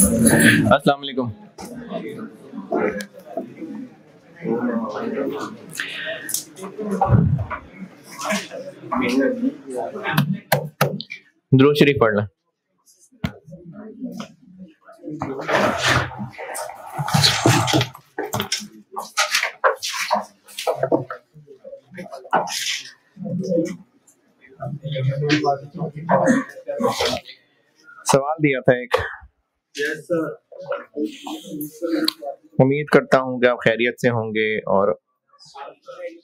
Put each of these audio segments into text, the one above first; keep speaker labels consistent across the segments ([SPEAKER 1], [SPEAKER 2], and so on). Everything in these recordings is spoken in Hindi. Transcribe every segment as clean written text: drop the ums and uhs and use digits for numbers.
[SPEAKER 1] अस्सलाम वालेकुम। दुरूद शरीफ पढ़ना। सवाल दिया था एक, उम्मीद करता हूँ कि आप खैरियत से होंगे और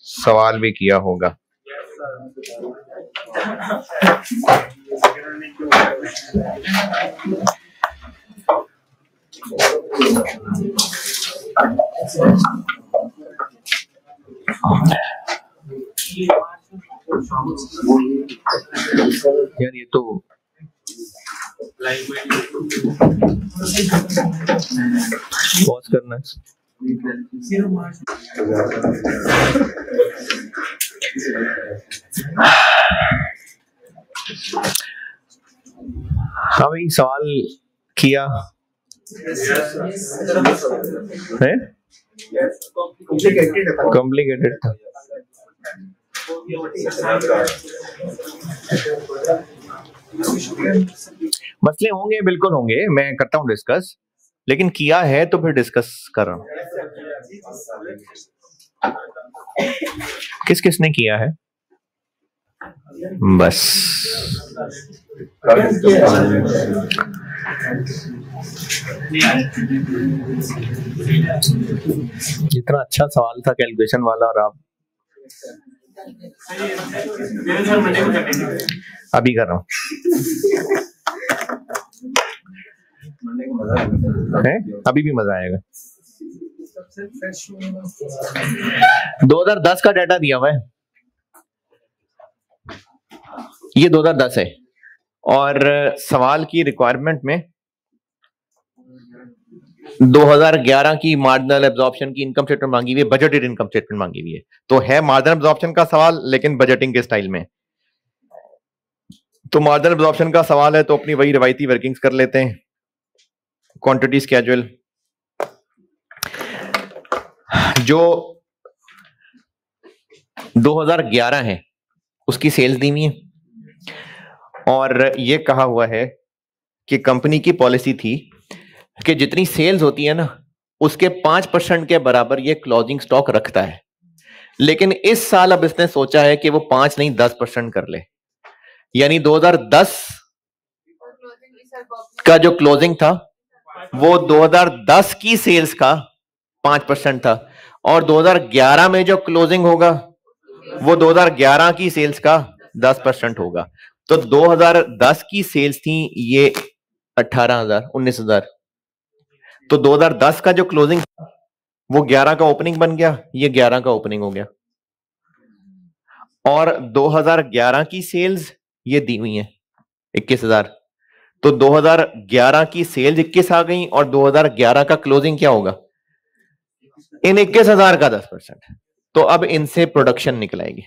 [SPEAKER 1] सवाल भी किया होगा। यार ये तो पॉज करना है। हाँ भाई, सवाल किया है, कॉम्प्लिकेटेड था। मसले होंगे, बिल्कुल होंगे, मैं करता हूँ डिस्कस, लेकिन किया है तो फिर डिस्कस कर रहा हूँ। किस किसने किया है? बस इतना अच्छा सवाल था कैलकुलेशन वाला, और आप अभी कर रहा हूँ है, अभी भी मजा आएगा। 2010 का डाटा दिया हुआ है, ये 2010 है, और सवाल की रिक्वायरमेंट में 2011 की मार्जिनल एब्जॉर्प्शन की इनकम स्टेटमेंट मांगी हुई है, बजटेड इनकम स्टेटमेंट मांगी हुई है। तो है मार्जिनल एब्जॉर्प्शन का सवाल, लेकिन बजटिंग के स्टाइल में। तो मार्जिनल एब्जॉर्प्शन का सवाल है तो अपनी वही रिवायती वर्किंग्स कर लेते हैं। क्वांटिटी स्केड्यूल जो 2011 है उसकी सेल्स दी हुई है, और ये कहा हुआ है कि कंपनी की पॉलिसी थी कि जितनी सेल्स होती है ना उसके 5% के बराबर ये क्लोजिंग स्टॉक रखता है। लेकिन इस साल अब इसने सोचा है कि वो 5 नहीं 10% कर ले, यानी 2010 का जो क्लोजिंग था वो 2010 की सेल्स का 5% था, और 2011 में जो क्लोजिंग होगा वो 2011 की सेल्स का 10% होगा। तो 2010 की सेल्स थी ये 18,000 19,000, तो 2010 का जो क्लोजिंग था वो 11 का ओपनिंग बन गया, ये 11 का ओपनिंग हो गया, और 2011 की सेल्स ये दी हुई है 21,000। तो 2011 की सेल्स 21 आ गई, और 2011 का क्लोजिंग क्या होगा, इन 21,000 का 10%। तो अब इनसे प्रोडक्शन निकलाएगी।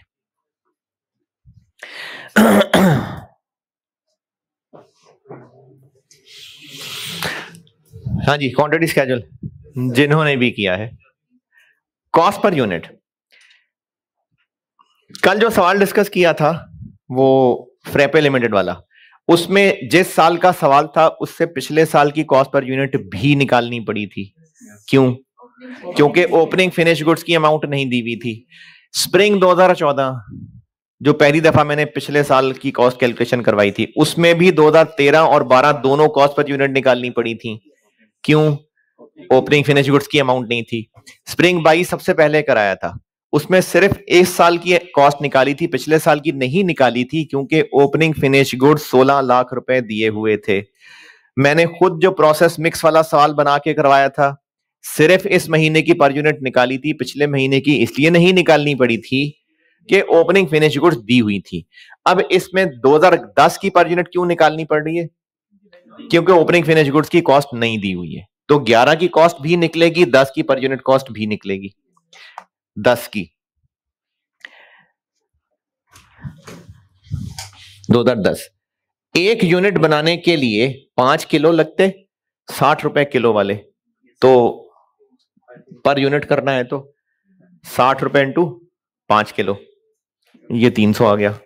[SPEAKER 1] हाँ जी, क्वांटिटी स्केड्यूल जिन्होंने भी किया है। कॉस्ट पर यूनिट, कल जो सवाल डिस्कस किया था वो फ्रेपे लिमिटेड वाला, उसमें जिस साल का सवाल था उससे पिछले साल की कॉस्ट पर यूनिट भी निकालनी पड़ी थी। क्यों? क्योंकि ओपनिंग फिनिश गुड्स की अमाउंट नहीं दी हुई थी। स्प्रिंग 2014 जो पहली दफा मैंने पिछले साल की कॉस्ट कैलकुलेशन करवाई थी, उसमें भी 2013 और 12 दोनों कॉस्ट पर यूनिट निकालनी पड़ी थी। क्यों? ओपनिंग फिनिश गुड्स की अमाउंट नहीं थी। स्प्रिंग 22 सबसे पहले कराया था, उसमें सिर्फ इस साल की कॉस्ट निकाली थी, पिछले साल की नहीं निकाली थी, क्योंकि ओपनिंग फिनिश गुड्स 16 लाख रुपए दिए हुए थे। मैंने खुद जो प्रोसेस मिक्स वाला सवाल बना के करवाया था, सिर्फ इस महीने की पर यूनिट निकाली थी, पिछले महीने की इसलिए नहीं निकालनी पड़ी थी कि ओपनिंग फिनिश गुड्स दी हुई थी। अब इसमें 2010 की पर यूनिट क्यों निकालनी पड़ रही है? क्योंकि ओपनिंग फिनिश गुड्स की कॉस्ट नहीं दी हुई है। तो 11 की कॉस्ट भी निकलेगी, 10 की पर यूनिट कॉस्ट भी निकलेगी। 10 की 2010 एक यूनिट बनाने के लिए 5 किलो लगते, ₹60 किलो वाले, तो पर यूनिट करना है तो ₹60 इंटू 5 किलो, ये 300 आ गया।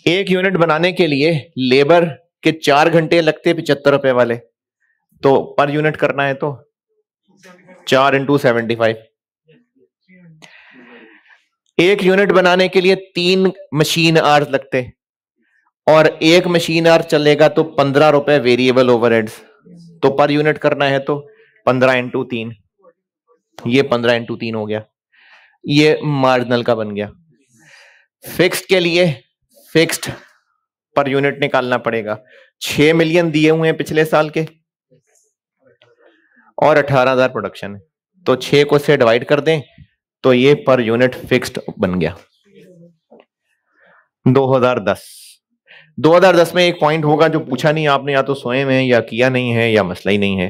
[SPEAKER 1] एक यूनिट बनाने के लिए लेबर के 4 घंटे लगते ₹75 वाले, तो पर यूनिट करना है तो 4 इंटू 75। एक यूनिट बनाने के लिए 3 मशीन आवर्स लगते, और एक मशीन आवर चलेगा तो ₹15 वेरिएबल ओवरहेड्स, तो पर यूनिट करना है तो 15 इंटू 3, ये 15 इंटू 3 हो गया, ये मार्जिनल का बन गया। फिक्स्ड के लिए फिक्स्ड पर यूनिट निकालना पड़ेगा। 6 मिलियन दिए हुए हैं पिछले साल के और 18,000 प्रोडक्शन है, तो 6 को से डिवाइड कर दें तो ये पर यूनिट फिक्स्ड बन गया। 2010 में एक पॉइंट होगा जो पूछा नहीं आपने, या तो सोए में या किया नहीं है या मसला ही नहीं है।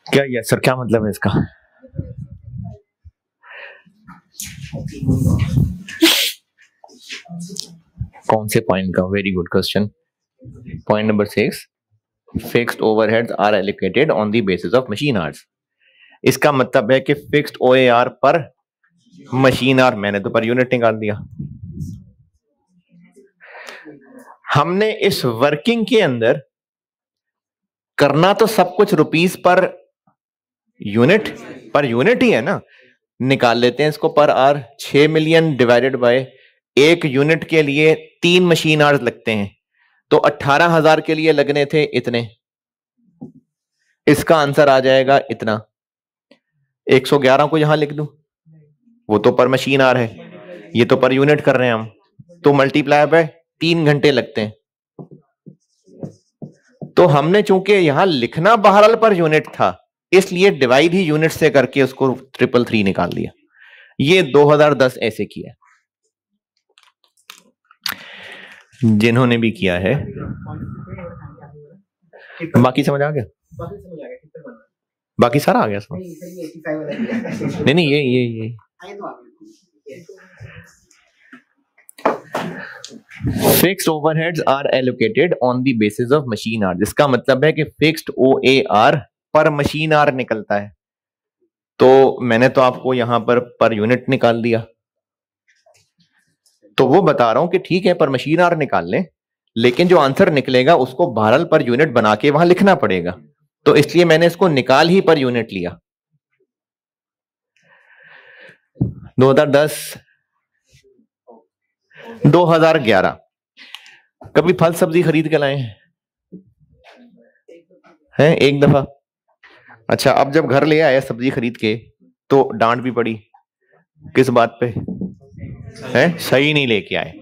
[SPEAKER 1] क्या यस सर, क्या मतलब है इसका? कौन से पॉइंट का? Very good question. Point number 6, fixed overheads are allocated on the basis of machine hours. इसका मतलब है कि फिक्स्ड ओएआर पर मशीन आवर, मैंने तो पर यूनिट निकाल दिया। हमने इस वर्किंग के अंदर करना तो सब कुछ रुपीस पर यूनिट ही है ना, निकाल लेते हैं इसको per hour. 6 million divided by एक यूनिट के लिए 3 मशीन आवर्स लगते हैं, तो 18,000 के लिए लगने थे इतने, इसका आंसर आ जाएगा इतना। 111 को यहां लिख दूं, वो तो पर मशीन आवर है, ये तो पर यूनिट कर रहे हैं हम, तो मल्टीप्लाई बाय 3 घंटे लगते हैं। तो हमने चूंकि यहां लिखना बहरहाल पर यूनिट था, इसलिए डिवाइड ही यूनिट से करके उसको 333 निकाल दिया। ये 2010 ऐसे किया। जिन्होंने भी किया है, बाकी समझ आ गया? बाकी सारा आ गया समझ? नहीं ये fixed overheads are allocated on the basis of machine hour. इसका मतलब है कि फिक्स्ड ओएआर पर मशीन आवर निकलता है, तो मैंने तो आपको यहां पर यूनिट निकाल दिया। तो वो बता रहा हूं कि ठीक है पर मशीन आवर निकाल लें, लेकिन जो आंसर निकलेगा उसको बहरहाल पर यूनिट बना के वहां लिखना पड़ेगा, तो इसलिए मैंने इसको निकाल ही पर यूनिट लिया। 2010 2011 कभी फल सब्जी खरीद के लाए हैं? एक दफा। अच्छा, अब जब घर ले आए सब्जी खरीद के तो डांट भी पड़ी, किस बात पे? है सही नहीं लेके आए।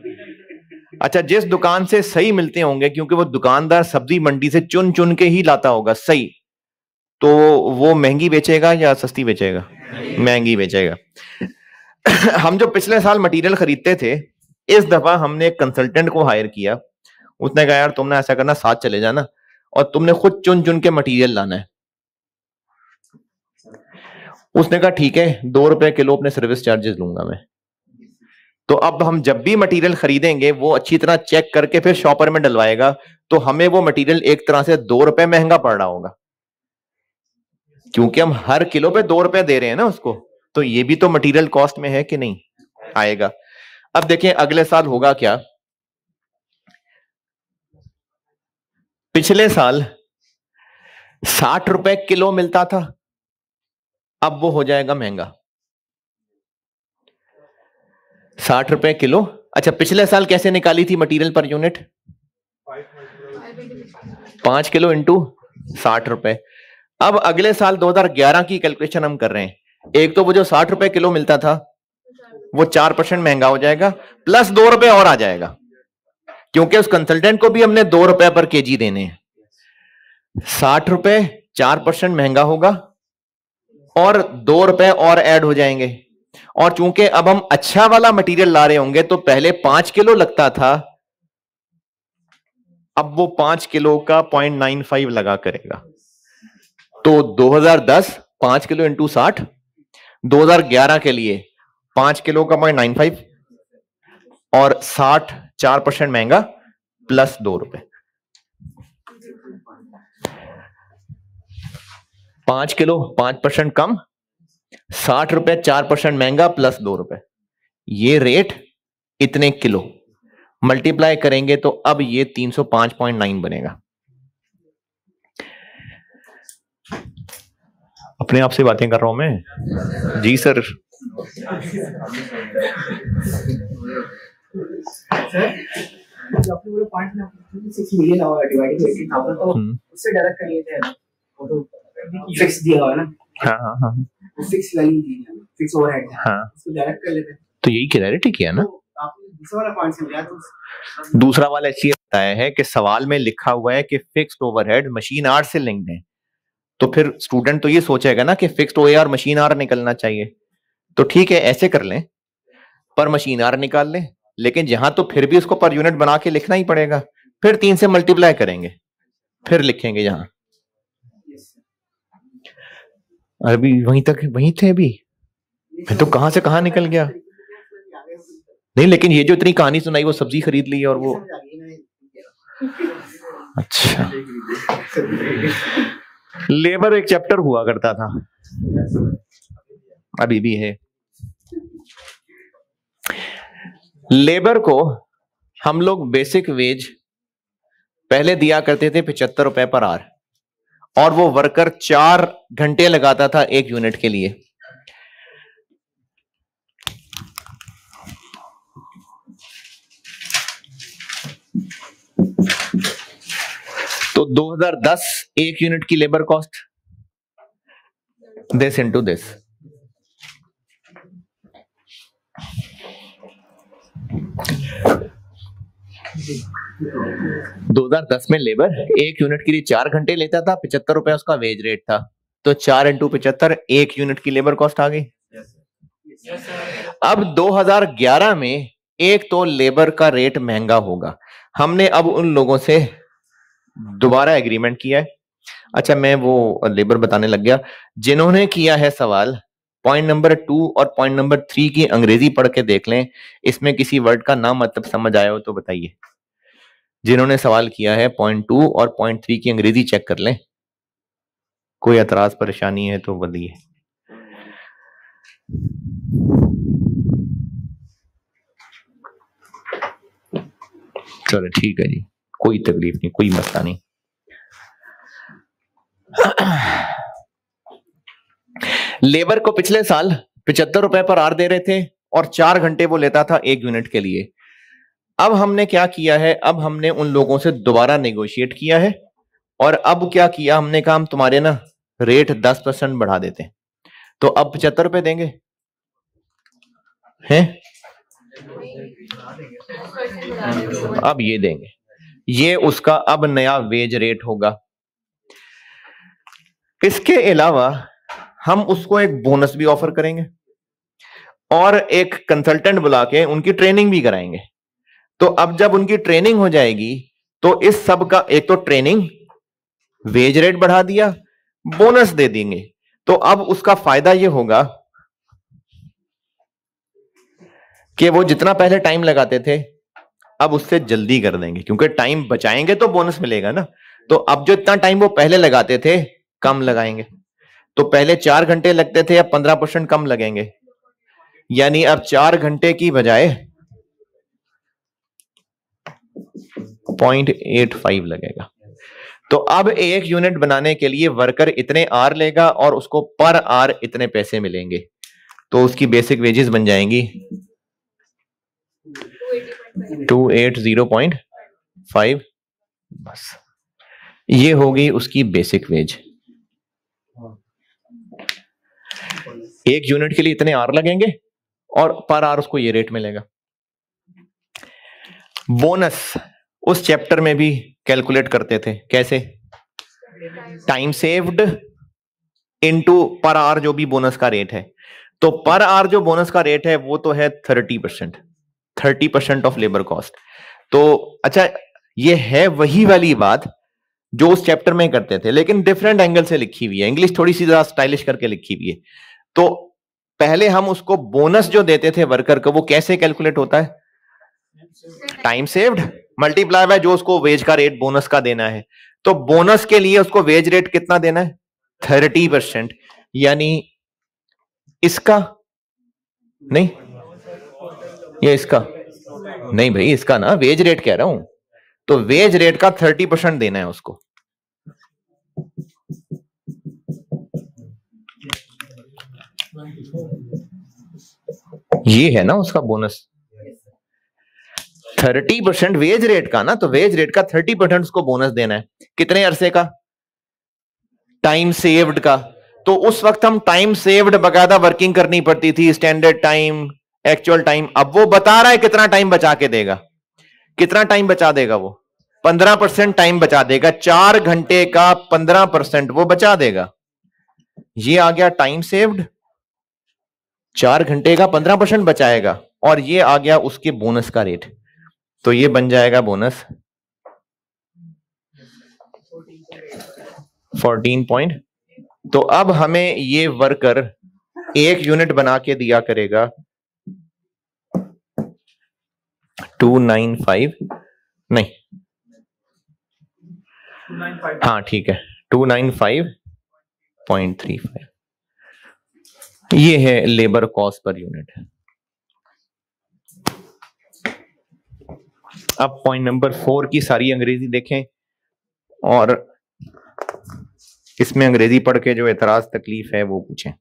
[SPEAKER 1] अच्छा, जिस दुकान से सही मिलते होंगे, क्योंकि वो दुकानदार सब्जी मंडी से चुन चुन के ही लाता होगा सही, तो वो महंगी बेचेगा या सस्ती बेचेगा? महंगी बेचेगा। हम जो पिछले साल मटेरियल खरीदते थे, इस दफा हमने एक कंसल्टेंट को हायर किया। उसने कहा यार तुमने ऐसा करना, साथ चले जाना और तुमने खुद चुन चुन के मटेरियल लाना है। उसने कहा ठीक है, ₹2 किलो अपने सर्विस चार्जेस लूंगा मैं। तो अब हम जब भी मटेरियल खरीदेंगे वो अच्छी तरह चेक करके फिर शॉपर में डलवाएगा, तो हमें वो मटेरियल एक तरह से ₹2 महंगा पड़ रहा होगा, क्योंकि हम हर किलो पे ₹2 दे रहे हैं ना उसको, तो ये भी तो मटेरियल कॉस्ट में है कि नहीं? आएगा। अब देखें अगले साल होगा क्या। पिछले साल ₹60 किलो मिलता था, अब वो हो जाएगा महंगा। ₹60 किलो। अच्छा, पिछले साल कैसे निकाली थी material per unit? 5 kilo into ₹60। अब अगले साल 2011 की कैलकुलेशन हम कर रहे हैं। एक तो वो जो ₹60 किलो मिलता था वो 4% महंगा हो जाएगा, प्लस ₹2 और आ जाएगा, क्योंकि उस कंसल्टेंट को भी हमने ₹2 पर केजी देने हैं। ₹60 4% महंगा होगा और ₹2 और ऐड हो जाएंगे। और चूंकि अब हम अच्छा वाला मटेरियल ला रहे होंगे, तो पहले 5 किलो लगता था, अब वो 5 किलो का 0.95 लगा करेगा। तो 2010 5 किलो इंटू 60 2011 के लिए 5 किलो का 0.95 और 60 4% महंगा प्लस 2 रुपए। 5 किलो 5% कम, 60 रुपए 4% महंगा प्लस 2 रुपए। ये रेट इतने किलो मल्टीप्लाई करेंगे तो अब ये 305.9 बनेगा। अपने आप से बातें कर रहा हूं मैं जी सर। आपने बोला 0.6 मिलियन और डिवाइडेड बाय 80,000 तो उससे डायरेक्ट कर लिए थे वो तो फिक्स दिया हुआ है ना। हाँ फिक्स वैल्यू दी है, फिक्स ओवरहेड है। हाँ उसको डायरेक्ट कर लेते हैं तो यही क्लैरिटी किया ना। तो आपने दूसरा वाला पॉइंट समझा तो दूसरा वाला ऐसे बताया है कि सवाल में लिखा हुआ है कि फिक्स्ड ओवरहेड मशीन आर से लिंक्ड है, तो फिर स्टूडेंट तो ये सोचेगा ना कि फिक्स्ड ओएआर मशीन आर निकलना चाहिए। तो ठीक है ऐसे कर लें, पर मशीन आर निकाल लें, लेकिन यहां तो फिर भी उसको पर यूनिट बना के लिखना ही पड़ेगा। फिर 3 से मल्टीप्लाई करेंगे, फिर लिखेंगे यहां। अभी वहीं तक वहीं थे अभी, मैं तो कहां से कहां निकल गया। नहीं लेकिन ये जो इतनी कहानी सुनाई वो सब्जी खरीद ली और वो अच्छा लेबर एक चैप्टर हुआ करता था, अभी भी है। लेबर को हम लोग बेसिक वेज पहले दिया करते थे 75 रुपए पर आवर, और वो वर्कर 4 घंटे लगाता था 1 यूनिट के लिए। तो 2010 1 यूनिट की labour cost, this into this. दो 2010 में लेबर 1 यूनिट के लिए 4 घंटे लेता था, 75 रुपए उसका वेज रेट था, तो 4 इंटू 75 1 यूनिट की लेबर कॉस्ट आ गई। अब 2011 में एक तो लेबर का रेट महंगा होगा, हमने अब उन लोगों से दोबारा एग्रीमेंट किया है। अच्छा मैं वो लेबर बताने लग गया। जिन्होंने किया है सवाल, पॉइंट नंबर 2 और पॉइंट नंबर 3 की अंग्रेजी पढ़ के देख लें, इसमें किसी वर्ड का ना मतलब समझ आया हो तो बताइए। जिन्होंने सवाल किया है पॉइंट 2 और पॉइंट 3 की अंग्रेजी चेक कर लें, कोई एतराज परेशानी है तो बताइए। चलो ठीक है जी, कोई तकलीफ नहीं, कोई मसला नहीं। लेबर को पिछले साल 75 रुपए पर आवर दे रहे थे और 4 घंटे वो लेता था 1 यूनिट के लिए। अब हमने क्या किया है, अब हमने उन लोगों से दोबारा नेगोशिएट किया है, और अब क्या किया हमने कहा हम तुम्हारे ना रेट 10% बढ़ा देते हैं। तो अब 75 रुपए देंगे हैं, अब ये देंगे, ये उसका अब नया वेज रेट होगा। इसके अलावा हम उसको एक बोनस भी ऑफर करेंगे और एक कंसल्टेंट बुला के उनकी ट्रेनिंग भी कराएंगे। तो अब जब उनकी ट्रेनिंग हो जाएगी तो इस सब का एक तो ट्रेनिंग, वेज रेट बढ़ा दिया, बोनस दे देंगे, तो अब उसका फायदा ये होगा कि वो जितना पहले टाइम लगाते थे अब उससे जल्दी कर देंगे, क्योंकि टाइम बचाएंगे तो बोनस मिलेगा ना। तो अब जो इतना टाइम वो पहले लगाते थे कम लगाएंगे, तो पहले 4 घंटे लगते थे अब 15% कम लगेंगे, यानी अब 4 घंटे की बजाय 0.85 लगेगा। तो अब 1 यूनिट बनाने के लिए वर्कर इतने आर लेगा और उसको पर आर इतने पैसे मिलेंगे, तो उसकी बेसिक वेजेस बन जाएंगी 280.5। बस ये होगी उसकी बेसिक वेज। 1 यूनिट के लिए इतने आर लगेंगे और पर आर उसको ये रेट मिलेगा। बोनस उस चैप्टर में भी कैलकुलेट करते थे, कैसे? टाइम सेव्ड इनटू पर आर जो भी बोनस का रेट है। तो पर आर जो बोनस का रेट है वो तो है 30% ऑफ लेबर कॉस्ट। तो अच्छा ये है वही वाली बात जो उस चैप्टर में करते थे, लेकिन डिफरेंट एंगल से लिखी हुई है, इंग्लिश थोड़ी सी ज्यादा स्टाइलिश करके लिखी हुई है। तो पहले हम उसको बोनस जो देते थे वर्कर को, वो कैसे कैलकुलेट होता है? टाइम सेव्ड मल्टीप्लाई बाय जो उसको वेज का रेट बोनस का देना है। तो बोनस के लिए उसको वेज रेट कितना देना है? 30%। यानी इसका नहीं, ये इसका नहीं भाई, इसका ना वेज रेट कह रहा हूं। तो वेज रेट का 30% देना है उसको। ये है ना उसका बोनस 30% वेज रेट का ना, तो वेज रेट का 30% उसको बोनस देना है। कितने अरसे का? टाइम सेव्ड का। तो उस वक्त हम टाइम सेव्ड बकायदा वर्किंग करनी पड़ती थी, स्टैंडर्ड टाइम, एक्चुअल टाइम। अब वो बता रहा है कितना टाइम बचा के देगा। कितना टाइम बचा देगा वो? 15% टाइम बचा देगा। 4 घंटे का 15% वो बचा देगा। ये आ गया टाइम सेव्ड, 4 घंटे का 15% बचाएगा। और ये आ गया उसके बोनस का रेट। तो ये बन जाएगा बोनस 14 पॉइंट। तो अब हमें ये वर्कर 1 यूनिट बना के दिया करेगा 295, नहीं, हाँ ठीक है, 295.35। ये है लेबर कॉस्ट पर यूनिट। अब पॉइंट नंबर 4 की सारी अंग्रेजी देखें और इसमें अंग्रेजी पढ़ के जो एतराज तकलीफ है वो पूछें।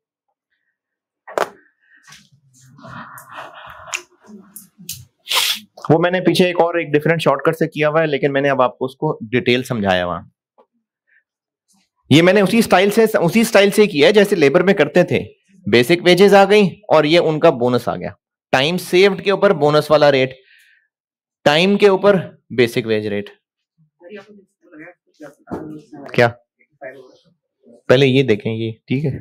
[SPEAKER 1] वो मैंने पीछे एक डिफरेंट शॉर्टकट से किया हुआ है, लेकिन मैंने अब आपको उसको डिटेल समझाया हुआ। ये मैंने उसी स्टाइल से किया है जैसे लेबर में करते थे। बेसिक वेजेस आ गई और ये उनका बोनस आ गया। टाइम सेव्ड के ऊपर बोनस वाला रेट, टाइम के ऊपर बेसिक वेज रेट। क्या पहले ये देखें, ये ठीक है।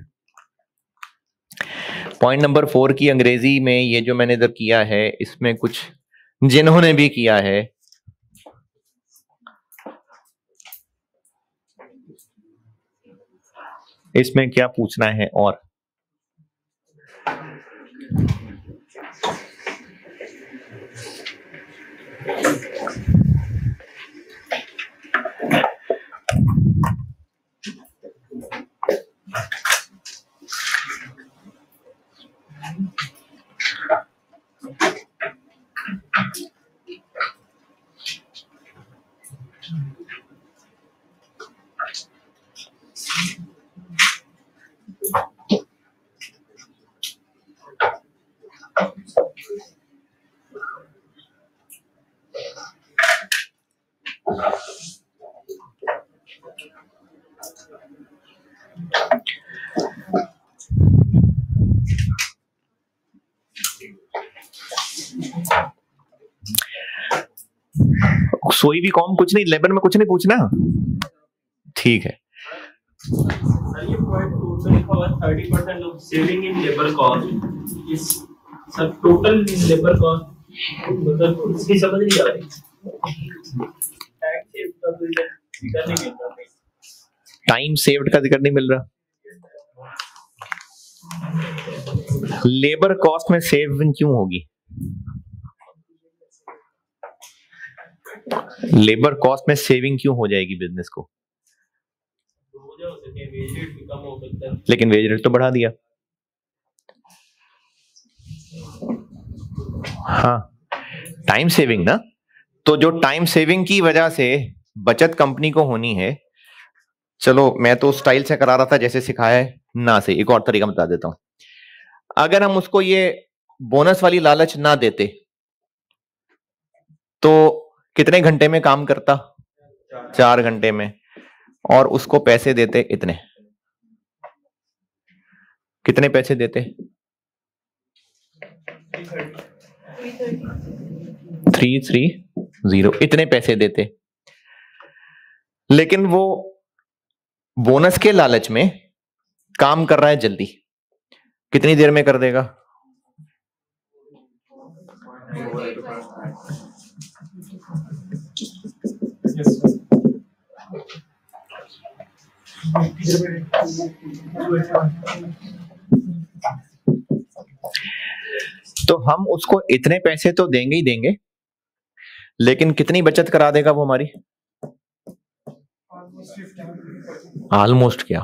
[SPEAKER 1] पॉइंट नंबर 4 की अंग्रेजी में ये जो मैंने इधर किया है, इसमें कुछ जिन्होंने भी किया है, इसमें क्या पूछना है और सोई भी कॉम कुछ नहीं, लेबर में कुछ नहीं पूछना, ठीक है।
[SPEAKER 2] सर ये पॉइंट टोटल लिखा हुआ 30% of saving in labour cost इस सर टोटल लेबर कॉस्ट मतलब इसकी समझ नहीं आ रही। टैक्स सेव का तो इधर नहीं मिलता,
[SPEAKER 1] टाइम सेव्ड का जिक्र नहीं मिल रहा। लेबर कॉस्ट में सेविंग क्यों होगी? लेबर कॉस्ट में सेविंग क्यों हो जाएगी बिजनेस को?
[SPEAKER 2] वेज रेट भी कम हो सकता है,
[SPEAKER 1] लेकिन वेज रेट तो बढ़ा दिया। हाँ, टाइम सेविंग ना, तो जो टाइम सेविंग की वजह से बचत कंपनी को होनी है। चलो मैं तो स्टाइल से करा रहा था जैसे सिखाया है ना, से एक और तरीका बता देता हूं। अगर हम उसको ये बोनस वाली लालच ना देते तो कितने घंटे में काम करता? 4 घंटे में। और उसको पैसे देते इतने, कितने पैसे देते? 330 इतने पैसे देते। लेकिन वो बोनस के लालच में काम कर रहा है जल्दी, कितनी देर में कर देगा? तो हम उसको इतने पैसे तो देंगे ही देंगे, लेकिन कितनी बचत करा देगा वो हमारी? ऑलमोस्ट क्या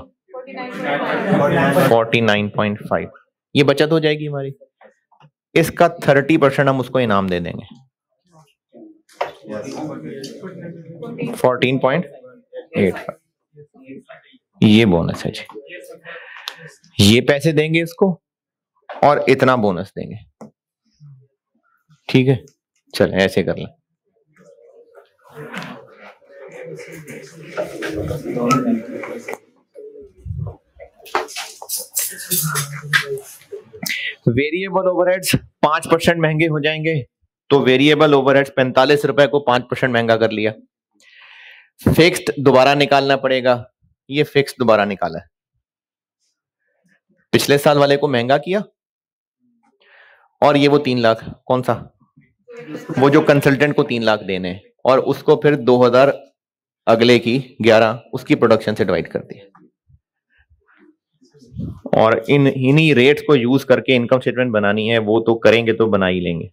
[SPEAKER 1] 49.5 ये बचत हो जाएगी हमारी। इसका 30% हम उसको इनाम दे देंगे, 14.85 ये बोनस है जी। ये पैसे देंगे इसको और इतना बोनस देंगे, ठीक है। चल ऐसे कर लें। वेरिएबल ओवरहेड्स 5% महंगे हो जाएंगे, तो वेरिएबल ओवरहेड्स 45 रुपए को 5% महंगा कर लिया। फिक्स्ड दोबारा निकालना पड़ेगा, ये फिक्स्ड दोबारा निकाला है। पिछले साल वाले को महंगा किया और ये वो 3 लाख, कौन सा? वो जो कंसल्टेंट को 3 लाख देने हैं, और उसको फिर 2000 अगले की 11 उसकी प्रोडक्शन से डिवाइड कर दिया, और इन्हीं रेट्स को यूज करके इनकम स्टेटमेंट बनानी है। वो तो करेंगे तो बना ही लेंगे।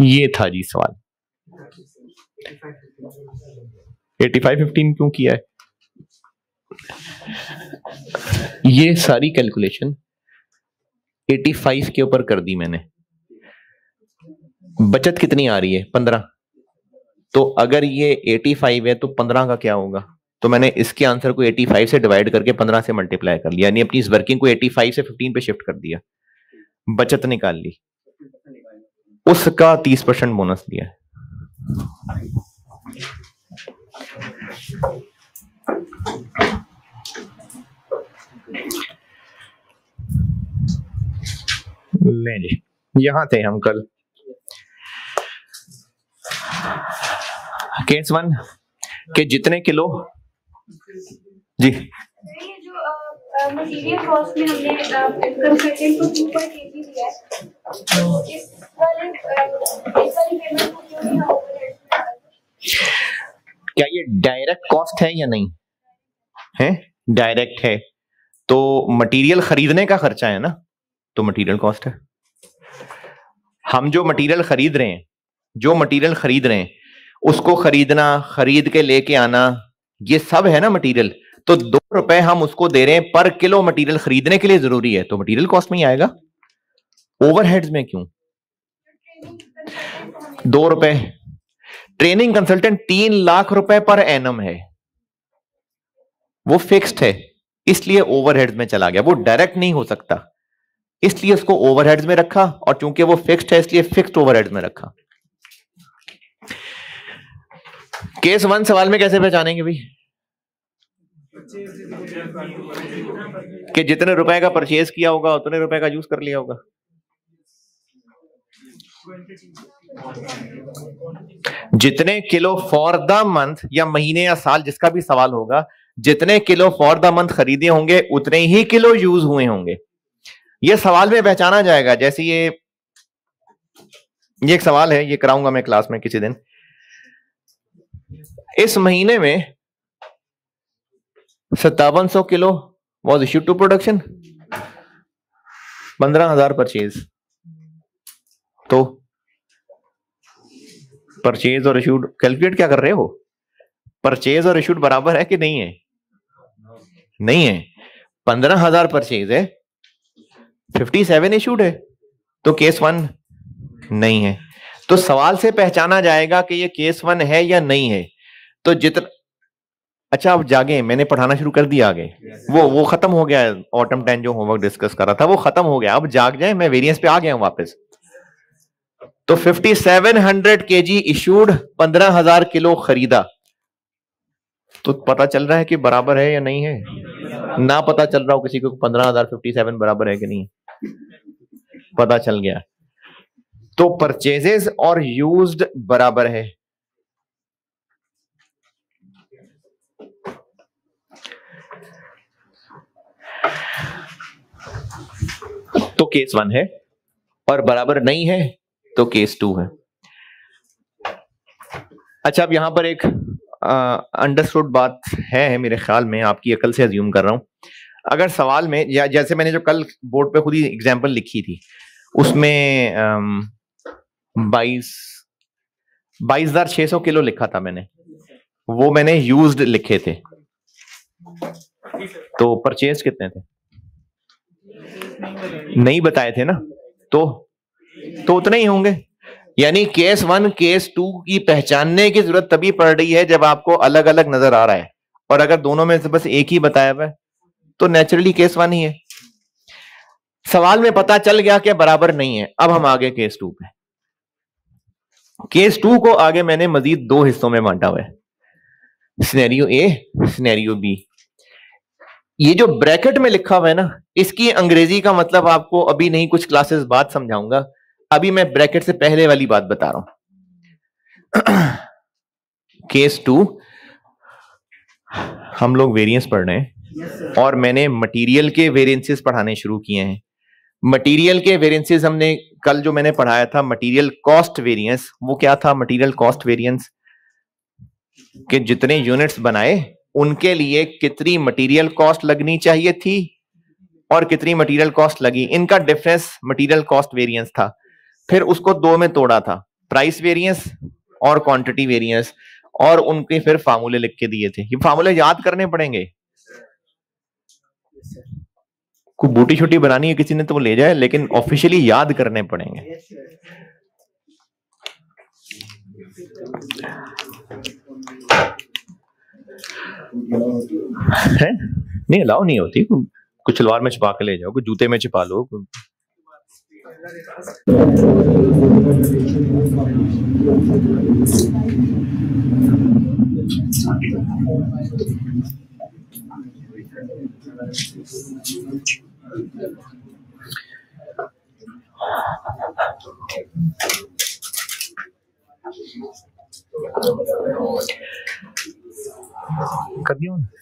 [SPEAKER 1] ये था जी सवाल। 85-15 क्यों किया है? ये सारी कैलकुलेशन 85 के ऊपर कर दी मैंने। बचत कितनी आ रही है? 15। तो अगर ये 85 है तो 15 का क्या होगा? तो मैंने इसके आंसर को 85 से डिवाइड करके 15 से मल्टीप्लाई कर लिया, यानी अपनी इस वर्किंग को 85 से 15 पे शिफ्ट कर दिया, बचत निकाल ली, उसका 30% बोनस दिया है। ले जी, यहां थे हम कल। केस 1 के जितने किलो जी,
[SPEAKER 3] ये जो मटेरियल कॉस्ट में हमने कंसल्टेंट को 2 पर केजी दिया है, तो इस वाली पेमेंट को क्यों नहीं ओवरहेड में?
[SPEAKER 1] क्या ये डायरेक्ट कॉस्ट है या नहीं है? डायरेक्ट है तो मटेरियल खरीदने का खर्चा है ना, तो मटेरियल कॉस्ट है। हम जो मटेरियल खरीद रहे हैं उसको खरीदना, खरीद के लेके आना, ये सब है ना मटेरियल। तो 2 रुपए हम उसको दे रहे हैं पर किलो मटेरियल खरीदने के लिए, जरूरी है, तो मटेरियल कॉस्ट में ही आएगा। ओवरहेड्स में क्यों 2 रुपए? ट्रेनिंग कंसल्टेंट 3 लाख रुपए पर एनम है, वो फिक्स्ड है, इसलिए ओवरहेड्स में चला गया। वो डायरेक्ट नहीं हो सकता, इसलिए उसको ओवरहेड्स में रखा, और चूंकि वो फिक्स्ड है इसलिए फिक्स्ड ओवरहेड्स में रखा। केस 1 सवाल में कैसे पहचानेंगे भाई कि जितने रुपए का परचेज किया होगा उतने रुपए का यूज कर लिया होगा? जितने किलो फॉर द मंथ या महीने या साल, जिसका भी सवाल होगा, जितने किलो फॉर द मंथ खरीदे होंगे उतने ही किलो यूज हुए होंगे। ये सवाल में पहचाना जाएगा। जैसे ये एक सवाल है, ये कराऊंगा मैं क्लास में किसी दिन। इस महीने में 5700 kilo was issued to production, 15,000 purchase. तो परचेज और इश्यूड कैलकुलेट क्या कर रहे हो? परचेज और इश्यूड बराबर है कि नहीं है? नहीं है। 15,000 परचेज है, 57 इश्यूड है, तो केस 1 नहीं है। तो सवाल से पहचाना जाएगा कि ये केस 1 है या नहीं है। तो जितना अच्छा, अब जागे, मैंने पढ़ाना शुरू कर दिया आगे। वो खत्म हो गया, ऑटम 10 जो होमवर्क डिस्कस कर रहा था वो खत्म हो गया। अब जाग जाए, मैं वेरिएंस पे आ गया हूं वापस। तो 5700 केजी इशूड, 15,000 किलो खरीदा, तो पता चल रहा है कि बराबर है या नहीं है? ना पता चल रहा हो किसी को 15,000 57 बराबर है कि नहीं, पता चल गया। तो परचेजेस और यूज्ड बराबर है। तो केस 1 है, और बराबर नहीं है तो केस 2 है। अच्छा, अब यहां पर एक अंडरस्टूड बात है मेरे ख्याल में, आपकी अकल से अज्यूम कर रहा हूं। अगर सवाल में या जैसे मैंने जो कल बोर्ड पे खुद ही एग्जाम्पल लिखी थी उसमें 22,600 किलो लिखा था मैंने, वो मैंने यूज्ड लिखे थे, तो परचेज कितने थे नहीं बताए थे ना, तो उतने ही होंगे। यानी केस 1 केस 2 की पहचानने की जरूरत तभी पड़ रही है जब आपको अलग अलग नजर आ रहा है, और अगर दोनों में से बस एक ही बताया हुआ है तो नेचुरली केस 1 ही है। सवाल में पता चल गया कि बराबर नहीं है। अब हम आगे केस 2 पे। केस 2 को आगे मैंने मजीद 2 हिस्सों में बांटा हुआ है, सिनेरियो ए, सिनेरियो बी। ये जो ब्रैकेट में लिखा हुआ है ना, इसकी अंग्रेजी का मतलब आपको अभी नहीं, कुछ क्लासेस बाद समझाऊंगा। अभी मैं ब्रैकेट से पहले वाली बात बता रहा हूं। केस 2 हम लोग वेरिएंस पढ़ रहे हैं और मैंने मटेरियल के वेरिएंसेस पढ़ाने शुरू किए हैं। मटेरियल के वेरिएंसेस हमने कल जो मैंने पढ़ाया था मटेरियल कॉस्ट वेरिएंस, वो क्या था? मटेरियल कॉस्ट वेरिएंस के जितने यूनिट्स बनाए उनके लिए कितनी मटेरियल कॉस्ट लगनी चाहिए थी और कितनी मटेरियल कॉस्ट लगी, इनका डिफरेंस मटेरियल कॉस्ट वेरिएंस था। फिर उसको 2 में तोड़ा था, प्राइस वेरिएंस और क्वांटिटी वेरिएंस, और उनके फिर फार्मूले लिख के दिए थे। ये फार्मूले याद करने पड़ेंगे। कोई बूटी छुट्टी बनानी है किसी ने तो वो ले जाए, लेकिन ऑफिशियली याद करने पड़ेंगे। है नहीं, अलाउ नहीं होती। कुछ सलवार में छिपा के ले जाओ, कुछ जूते में छिपा लो। कर दिया उन्होंने?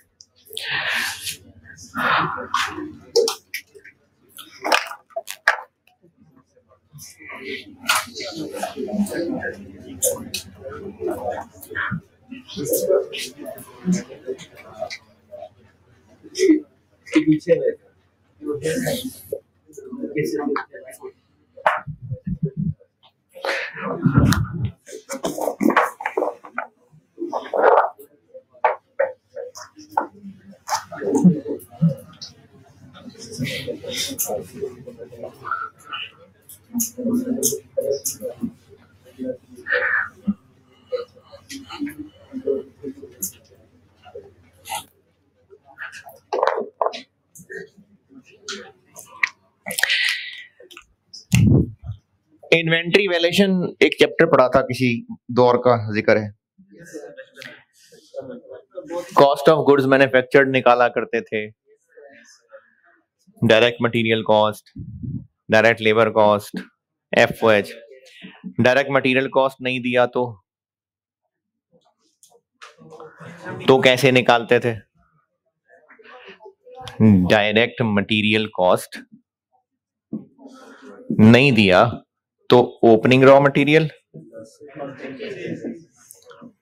[SPEAKER 1] इन्वेंट्री वैल्यूएशन एक चैप्टर पढ़ा था, किसी दौर का जिक्र है। कॉस्ट ऑफ गुड्स मैन्युफैक्चर्ड निकाला करते थे, direct material cost, direct labour cost, FOH. Direct material cost नहीं दिया तो कैसे निकालते थे? डायरेक्ट मटेरियल कॉस्ट नहीं दिया तो opening raw material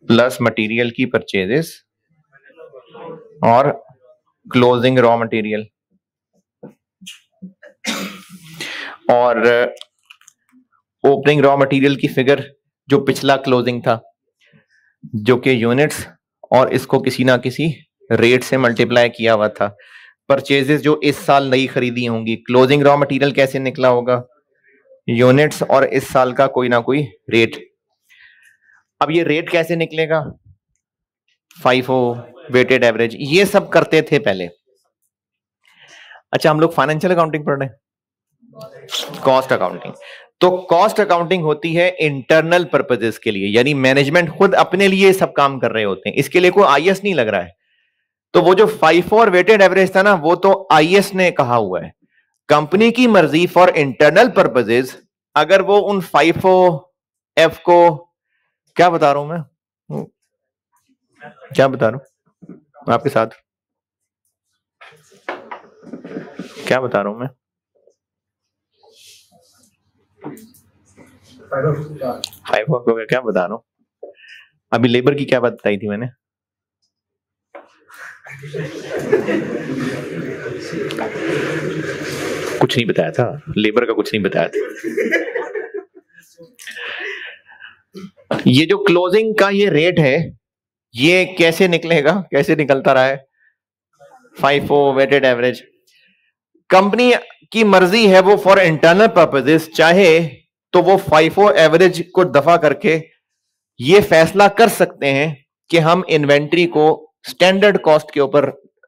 [SPEAKER 1] plus material की परचेजेस और क्लोजिंग रॉ मटेरियल, और ओपनिंग रॉ मटेरियल की फिगर जो पिछला क्लोजिंग था, जो कि यूनिट्स और इसको किसी ना किसी रेट से मल्टीप्लाई किया हुआ था। परचेजेस जो इस साल नई खरीदी होंगी, क्लोजिंग रॉ मटेरियल कैसे निकला होगा? यूनिट्स और इस साल का कोई ना कोई रेट। अब ये रेट कैसे निकलेगा? FIFO, वेटेड एवरेज, ये सब करते थे पहले। अच्छा, हम लोग फाइनेंशियल अकाउंटिंग पढ़ रहे हैं, कॉस्ट अकाउंटिंग। तो कॉस्ट अकाउंटिंग होती है इंटरनल पर्पजेस के लिए, यानी मैनेजमेंट खुद अपने लिए सब काम कर रहे होते हैं, इसके लिए कोई आईएस नहीं लग रहा है। तो वो जो FIFO और वेटेड एवरेज था ना, वो तो आईएस ने कहा हुआ है। कंपनी की मर्जी फॉर इंटरनल पर्पजेस, अगर वो उन FIFO एफ को, क्या बता रहा हूं मैं, क्या बता रहा हूं आपके साथ, क्या बता रहा हूं मैं? FIFO को क्या बता रहा हूं? अभी लेबर की क्या बात बताई थी मैंने? कुछ नहीं बताया था, लेबर का कुछ नहीं बताया था। ये जो क्लोजिंग का ये रेट है, ये कैसे निकलेगा, कैसे निकलता रहा है? FIFO weighted average. कंपनी की मर्जी है वो फॉर इंटरनल पर्पसेस चाहे तो वो FIFO एवरेज को दफा करके ये फैसला कर सकते हैं कि हम इन्वेंट्री को स्टैंडर्ड कॉस्ट के ऊपर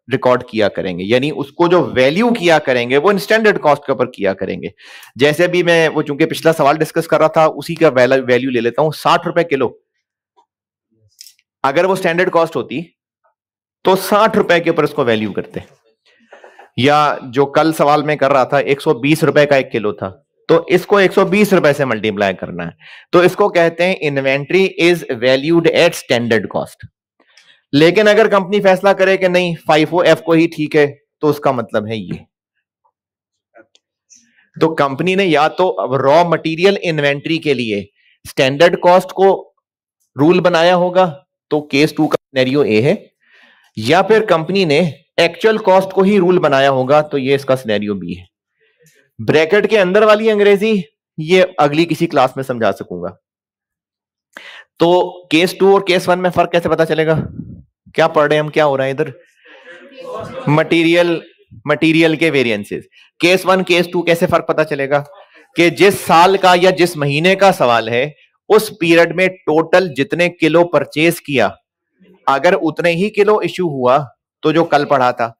[SPEAKER 1] रिकॉर्ड किया करेंगे, यानी उसको जो वैल्यू किया करेंगे वो स्टैंडर्ड कॉस्ट के ऊपर किया करेंगे। जैसे भी मैं वो चूंकि पिछला सवाल डिस्कस कर रहा था उसी का वैल्यू ले लेता हूं, 60 रुपए किलो अगर वो स्टैंडर्ड कॉस्ट होती तो 60 रुपए के ऊपर उसको वैल्यू करते, या जो कल सवाल में कर रहा था 120 रुपए का 1 किलो था तो इसको 120 रुपए से मल्टीप्लाई करना है, तो इसको कहते हैं inventory is valued at standard cost. लेकिन अगर कंपनी फैसला करे कि नहीं FIFO F को ही ठीक है तो उसका मतलब है ये, तो कंपनी ने या तो रॉ मटेरियल इन्वेंट्री के लिए स्टैंडर्ड कॉस्ट को रूल बनाया होगा, तो केस 2 का सिनेरियो ए है, या फिर कंपनी ने एक्चुअल कॉस्ट को ही रूल बनाया होगा, तो ये इसका सिनेरियो बी है। ब्रैकेट के अंदर वाली अंग्रेजी ये अगली किसी क्लास में समझा सकूंगा। तो केस 2 और केस 1 में फर्क कैसे पता चलेगा? क्या पढ़ रहे हैं हम, क्या हो रहा है इधर? मटेरियल के वेरिएंसेस। केस 1 केस 2 कैसे फर्क पता चलेगा? कि जिस साल का या जिस महीने का सवाल है उस पीरियड में टोटल जितने किलो परचेज किया, अगर उतने ही किलो इश्यू हुआ तो जो कल पढ़ा था,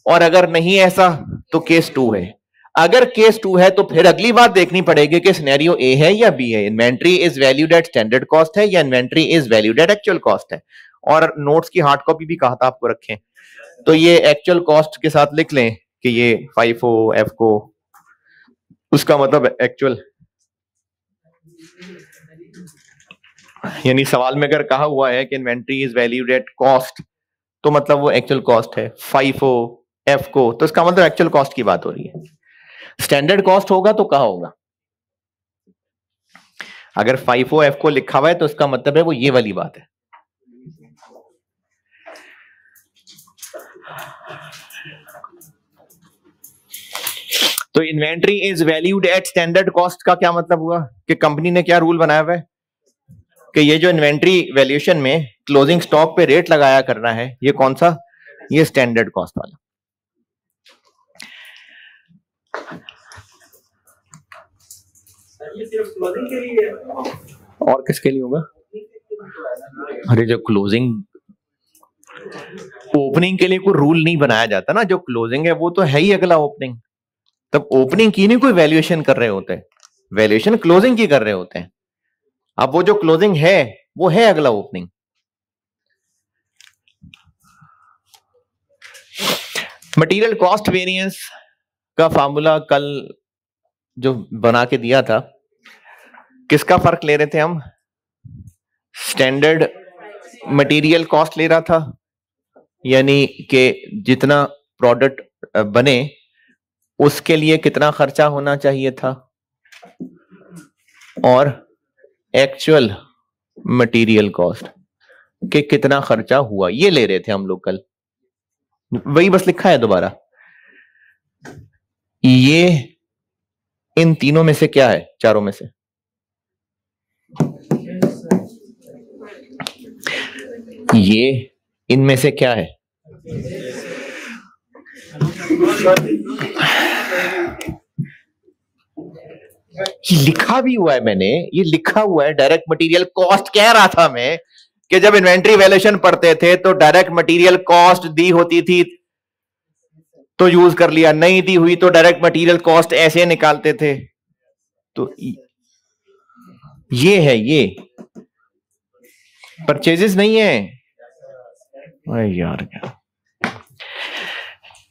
[SPEAKER 1] और अगर नहीं ऐसा तो केस 2 है। अगर केस 2 है तो फिर अगली बात देखनी पड़ेगी कि सिनेरियो ए है या बी है, inventory is valued at standard cost है या inventory is valued at actual cost है। और नोट्स की हार्ड कॉपी भी कहा था आपको रखें, तो ये एक्चुअल कॉस्ट के साथ लिख लें कि ये FIFO F को, उसका मतलब एक्चुअल, यानी सवाल में अगर कहा हुआ है कि inventory is valued at cost तो मतलब वो एक्चुअल कॉस्ट है। FIFO F को तो इसका मतलब एक्चुअल कॉस्ट की बात हो रही है। स्टैंडर्ड कॉस्ट होगा तो कहा होगा, अगर FIFO F को लिखा हुआ है तो इसका मतलब है वो ये वाली बात है। तो inventory is valued at standard cost का क्या मतलब हुआ कि कंपनी ने क्या रूल बनाया हुआ है कि ये जो इन्वेंट्री वैल्यूएशन में क्लोजिंग स्टॉक पे रेट लगाया करना है, ये कौन सा? ये स्टैंडर्ड कॉस्ट वाला।
[SPEAKER 2] ये सिर्फ क्लोजिंग के लिए है
[SPEAKER 1] और किसके लिए होगा? अरे जो क्लोजिंग, ओपनिंग के लिए कोई रूल नहीं बनाया जाता ना, जो क्लोजिंग है वो तो है ही अगला ओपनिंग। तब ओपनिंग की नहीं कोई वैल्यूएशन कर रहे होते हैं, वैल्यूएशन क्लोजिंग की कर रहे होते हैं। अब वो जो क्लोजिंग है वो है अगला ओपनिंग। मटेरियल कॉस्ट वेरिएंस का फार्मूला कल जो बना के दिया था, किसका फर्क ले रहे थे हम? स्टैंडर्ड मटेरियल कॉस्ट ले रहा था, यानी कि जितना प्रोडक्ट बने उसके लिए कितना खर्चा होना चाहिए था, और एक्चुअल मटेरियल कॉस्ट के कितना खर्चा हुआ, ये ले रहे थे हम लोग कल। वही बस लिखा है दोबारा। ये इन तीनों में से क्या है? चारों में से ये इनमें से क्या है? ये लिखा भी हुआ है मैंने, ये लिखा हुआ है डायरेक्ट मटेरियल कॉस्ट। कह रहा था मैं कि जब इन्वेंट्री वैल्यूएशन पढ़ते थे तो डायरेक्ट मटेरियल कॉस्ट दी होती थी तो यूज कर लिया, नहीं दी हुई तो डायरेक्ट मटेरियल कॉस्ट ऐसे निकालते थे। तो ये है, ये परचेजेस नहीं है। अरे यार क्या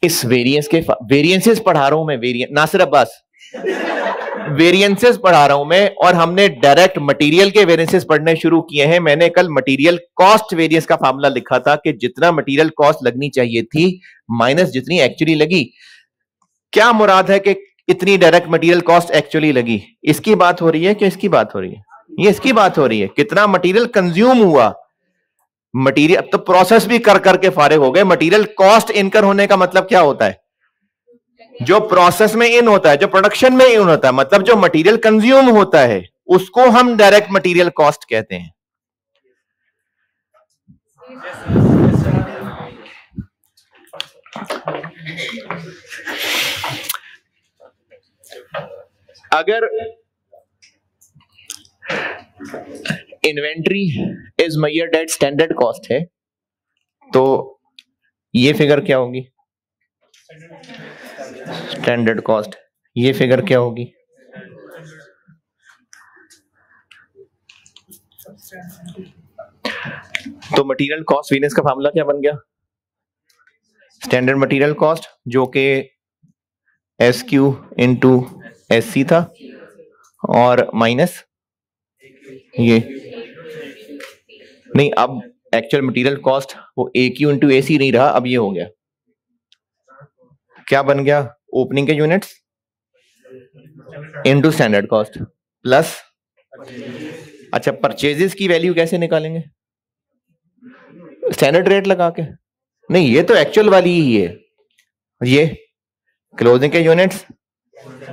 [SPEAKER 1] इस वेरिएंस के वेरिएंसेस पढ़ा रहा हूं मैं, नासिर अब्बास वेरिएंसेस पढ़ा रहा हूं मैं, और हमने डायरेक्ट मटेरियल के वेरिएंसेस पढ़ने शुरू किए हैं। मैंने कल मटेरियल कॉस्ट वेरिएंस का फार्मूला लिखा था कि जितना मटेरियल कॉस्ट लगनी चाहिए थी माइनस जितनी एक्चुअली लगी। क्या मुराद है कि इतनी डायरेक्ट मटेरियल कॉस्ट एक्चुअली लगी? इसकी बात हो रही है कि इसकी बात हो रही है? ये इसकी बात हो रही है, कितना मटेरियल कंज्यूम हुआ मटेरियल, अब तो प्रोसेस भी कर करके फारिग हो गए। मटेरियल कॉस्ट इनकर होने का मतलब क्या होता है? जो प्रोसेस में इन होता है, जो प्रोडक्शन में इन होता है, मतलब जो मटेरियल कंज्यूम होता है उसको हम डायरेक्ट मटेरियल कॉस्ट कहते हैं। अगर inventory is measured eight standard cost है तो ये फिगर क्या होगी? Standard cost. ये फिगर क्या होगी? तो मटेरियल कॉस्ट वेरिएंस का फार्मूला क्या बन गया? स्टैंडर्ड मटेरियल कॉस्ट जो कि SQ इंटू SC था और माइनस ये नहीं, अब एक्चुअल मटेरियल कॉस्ट वो AQ इंटू AC नहीं रहा, अब ये हो गया, क्या बन गया? ओपनिंग के units into standard cost plus. अच्छा, परचेजेस की वैल्यू कैसे निकालेंगे? स्टैंडर्ड रेट लगा के? नहीं, ये तो एक्चुअल वाली ही है, ये क्लोजिंग के यूनिट्स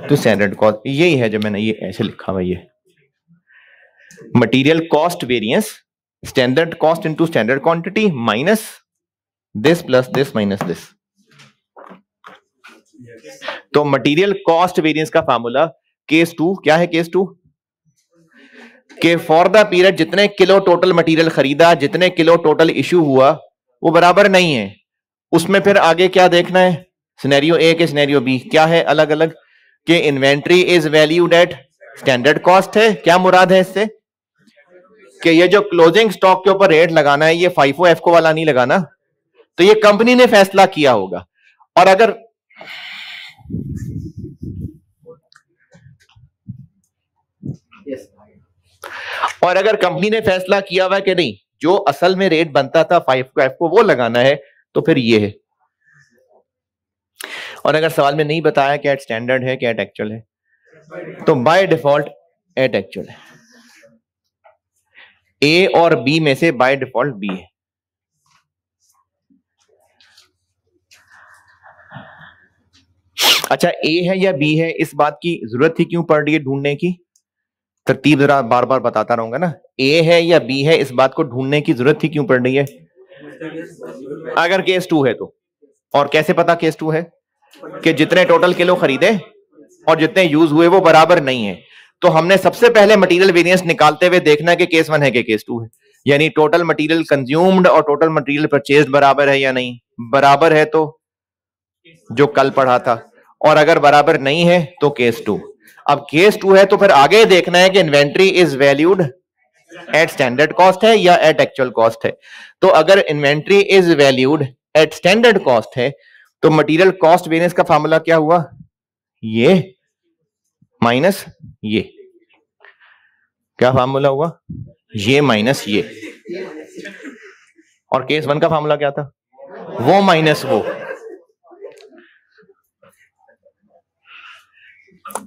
[SPEAKER 1] टू स्टैंडर्ड कॉस्ट, यही है जो मैंने ये ऐसे लिखा हुआ। ये material cost variance standard cost into standard quantity minus this plus this minus this. तो मटेरियल कॉस्ट वेरिएंस का फार्मूला केस 2 क्या है? केस 2 के फॉर द पीरियड जितने किलो टोटल मटेरियल खरीदा, जितने किलो टोटल इश्यू हुआ वो बराबर नहीं है, उसमें फिर आगे क्या देखना है? सिनेरियो ए के सिनेरियो बी क्या है? अलग अलग के inventory is valued at standard cost है। क्या मुराद है इससे? कि ये जो क्लोजिंग स्टॉक के ऊपर रेट लगाना है ये FIFO एफको वाला नहीं लगाना, तो ये कंपनी ने फैसला किया होगा। और अगर कंपनी ने फैसला किया हुआ कि नहीं, जो असल में रेट बनता था FIFO एफको वो लगाना है, तो फिर ये है। और अगर सवाल में नहीं बताया कि एट स्टैंडर्ड है कि एट एक्चुअल है, तो बाय डिफॉल्ट एट एक्चुअल है। ए और बी में से बाय डिफॉल्ट बी है। अच्छा, ए है या बी है, इस बात की जरूरत ही क्यों पड़ रही है ढूंढने की? तरतीब जरा बार बार बताता रहूंगा ना। ए है या बी है, इस बात को ढूंढने की जरूरत ही क्यों पड़ रही है? अगर केस 2 है तो। और कैसे पता केस 2 है? कि जितने टोटल किलो खरीदे और जितने यूज हुए वो बराबर नहीं है, तो हमने सबसे पहले मटेरियल वेरिएंस निकालते हुए देखना कि केस 1 है कि केस 2 है। यानी टोटल मटेरियल कंज्यूम्ड और टोटल मटेरियल परचेज्ड बराबर है या नहीं? बराबर है तो जो कल पढ़ा था, और अगर बराबर नहीं है तो केस 2। अब केस 2 है तो फिर आगे देखना है कि inventory is valued at standard cost है या एट एक्चुअल कॉस्ट है। तो अगर inventory is valued at standard cost है तो मटेरियल कॉस्ट वेरिएंस का फार्मूला क्या हुआ? ये माइनस ये। क्या फार्मूला हुआ? ये माइनस ये। और केस 1 का फार्मूला क्या था? वो माइनस वो।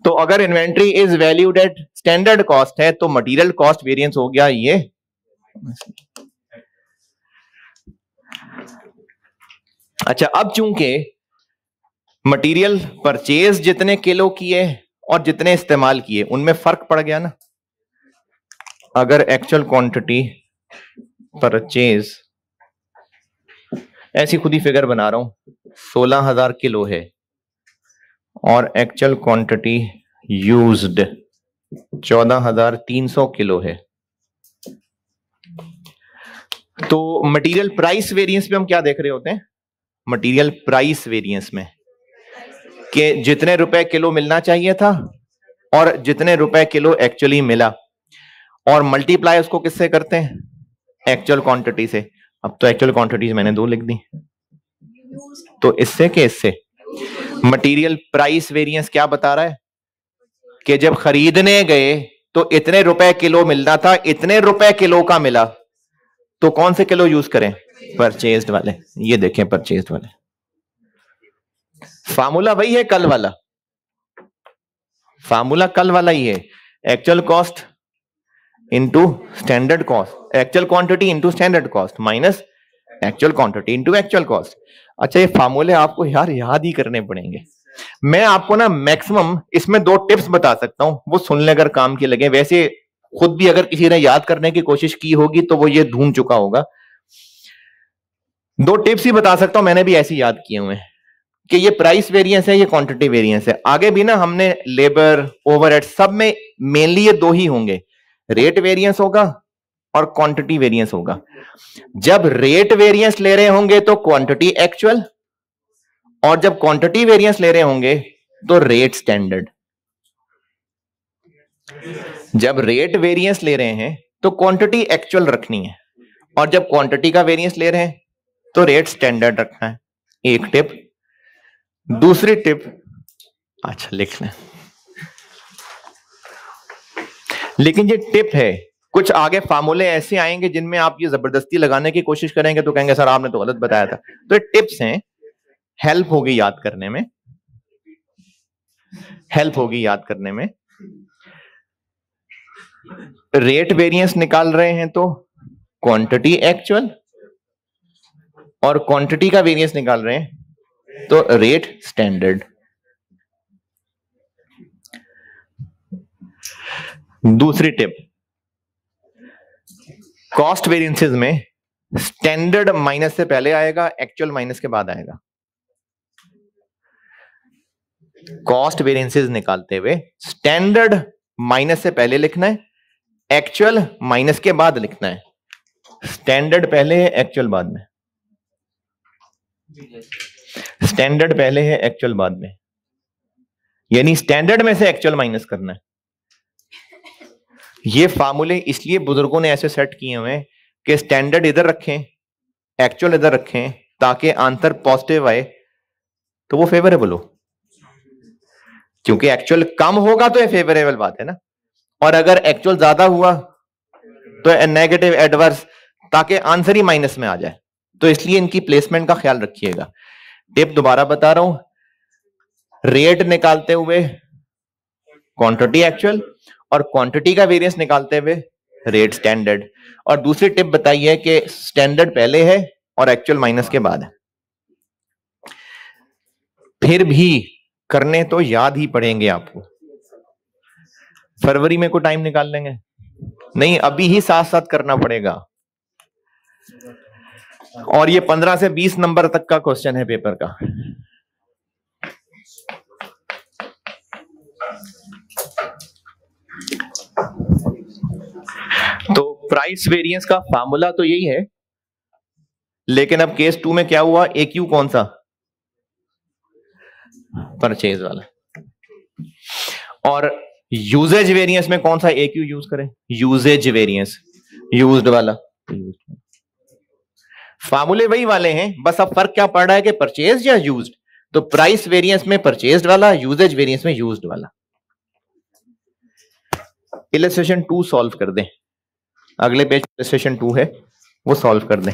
[SPEAKER 1] तो अगर inventory is valued at standard cost है तो मटेरियल कॉस्ट वेरिएंस हो गया ये। अच्छा, अब चूंकि मटेरियल परचेज जितने किलो किए और जितने इस्तेमाल किए उनमें फर्क पड़ गया ना। अगर एक्चुअल क्वांटिटी परचेज, ऐसी खुद ही फिगर बना रहा हूं, 16,000 किलो है और एक्चुअल क्वांटिटी यूज्ड 14,300 किलो है, तो मटेरियल प्राइस वेरिएंस में हम क्या देख रहे होते हैं? मटेरियल प्राइस वेरिएंस में कि जितने रुपए किलो मिलना चाहिए था और जितने रुपए किलो एक्चुअली मिला, और मल्टीप्लाई उसको किससे करते हैं? एक्चुअल क्वांटिटी से। अब तो एक्चुअल क्वांटिटीज मैंने 2 लिख दी, तो इससे के इससे मटेरियल प्राइस वेरिएंस क्या बता रहा है कि जब खरीदने गए तो इतने रुपए किलो मिलना था, इतने रुपए किलो का मिला, तो कौन से किलो यूज करें? परचेज्ड वाले। ये देखें परचेज्ड वाले। फार्मूला वही है कल वाला, फार्मूला कल वाला ही है। Actual cost into standard cost, actual quantity into standard cost minus actual quantity into actual cost. अच्छा, ये फार्मूले आपको यार याद ही करने पड़ेंगे। मैं आपको ना मैक्सिमम इसमें 2 टिप्स बता सकता हूं, वो सुन ले अगर काम के लगे। वैसे खुद भी अगर किसी ने याद करने की कोशिश की होगी तो वो ये ढूंढ चुका होगा। 2 टिप्स ही बता सकता हूं, मैंने भी ऐसे याद किए हुए हैं कि ये प्राइस वेरिएंस है, ये क्वांटिटी वेरिएंस है। आगे भी ना हमने लेबर ओवरहेड सब में मेनली ये 2 ही होंगे, रेट वेरिएंस होगा और क्वांटिटी वेरिएंस होगा। जब रेट वेरिएंस ले रहे होंगे तो क्वांटिटी एक्चुअल, और जब क्वांटिटी वेरिएंस ले रहे होंगे तो रेट स्टैंडर्ड। जब रेट वेरिएंस ले रहे हैं तो क्वांटिटी एक्चुअल रखनी है, और जब क्वांटिटी का वेरिएंस ले रहे हैं तो रेट स्टैंडर्ड रखना है। एक टिप। दूसरी टिप, अच्छा लिख लें, लेकिन ये टिप है, कुछ आगे फार्मूले ऐसे आएंगे जिनमें आप ये जबरदस्ती लगाने की कोशिश करेंगे तो कहेंगे सर आपने तो गलत बताया था। तो ये टिप्स हैं, हेल्प होगी याद करने में, हेल्प होगी याद करने में। रेट वेरिएंस निकाल रहे हैं तो क्वांटिटी एक्चुअल, और क्वांटिटी का वेरिएंस निकाल रहे हैं तो रेट स्टैंडर्ड। दूसरी टिप, कॉस्ट वेरिएंसेस में स्टैंडर्ड माइनस से पहले आएगा, एक्चुअल माइनस के बाद आएगा। कॉस्ट वेरिएंसेस निकालते हुए स्टैंडर्ड माइनस से पहले लिखना है, एक्चुअल माइनस के बाद लिखना है। स्टैंडर्ड पहले है, एक्चुअल बाद में। स्टैंडर्ड पहले है, एक्चुअल बाद में, यानी स्टैंडर्ड में से एक्चुअल माइनस करना है। ये फार्मूले इसलिए बुजुर्गों ने ऐसे सेट किए हुए हैं कि स्टैंडर्ड इधर रखें, एक्चुअल इधर रखें, ताकि आंसर पॉजिटिव आए तो वो फेवरेबल हो। क्योंकि एक्चुअल कम होगा तो ये फेवरेबल बात है ना, और अगर एक्चुअल ज्यादा हुआ तो नेगेटिव एडवर्स, ताकि आंसर ही माइनस में आ जाए। तो इसलिए इनकी प्लेसमेंट का ख्याल रखिएगा। टिप दोबारा बता रहा हूं, रेट निकालते हुए क्वांटिटी एक्चुअल, और क्वांटिटी का वेरिएंस निकालते हुए रेट स्टैंडर्ड। और दूसरी टिप बताई है कि स्टैंडर्ड पहले है और एक्चुअल माइनस के बाद है। फिर भी करने तो याद ही पड़ेंगे आपको। फरवरी में कोई टाइम निकाल लेंगे? नहीं, अभी ही साथ साथ करना पड़ेगा। और ये 15 से 20 नंबर तक का क्वेश्चन है पेपर का। तो प्राइस वेरिएंस का फार्मूला तो यही है, लेकिन अब केस 2 में क्या हुआ? एक्यू कौन सा? परचेज वाला। और यूजेज वेरिएंस में कौन सा एक्यू यूज करें? यूजेज वेरिएंस, यूज्ड वाला। फार्मूले वही वाले हैं, बस अब फर्क क्या पड़ रहा है कि परचेज या यूज्ड। तो प्राइस वेरिएंस में परचेज्ड वाला, यूजेज वेरिएंस में यूज्ड वाला। इलस्ट्रेशन 2 सॉल्व कर दें, अगले पेज इलस्ट्रेशन 2 है, वो सॉल्व कर दें।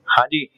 [SPEAKER 1] हाँ जी,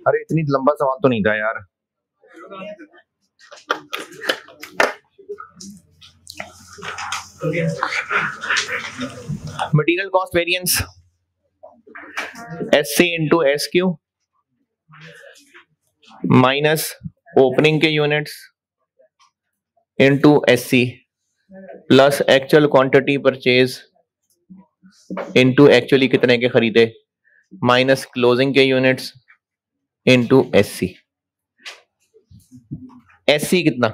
[SPEAKER 1] अरे इतनी लंबा सवाल तो नहीं था यार। Material cost variance SC into SQ minus opening के units into SC plus actual quantity purchase into actually कितने के खरीदे माइनस क्लोजिंग के यूनिट्स इंटू SC। SC कितना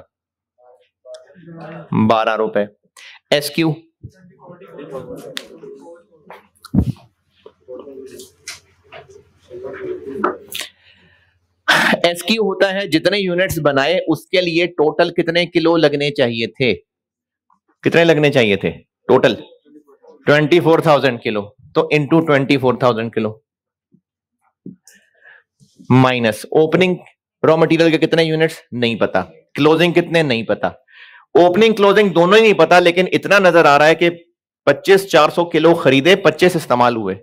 [SPEAKER 1] 12 रुपए। SQ SQ होता है जितने यूनिट्स बनाए उसके लिए टोटल कितने किलो लगने चाहिए थे, कितने लगने चाहिए थे टोटल 24,000 किलो, तो into 24,000 kilo minus opening raw material के कितने यूनिट्स नहीं पता, क्लोजिंग कितने नहीं पता, ओपनिंग क्लोजिंग दोनों ही नहीं पता, लेकिन इतना नजर आ रहा है कि 25,400 किलो खरीदे 25 इस्तेमाल हुए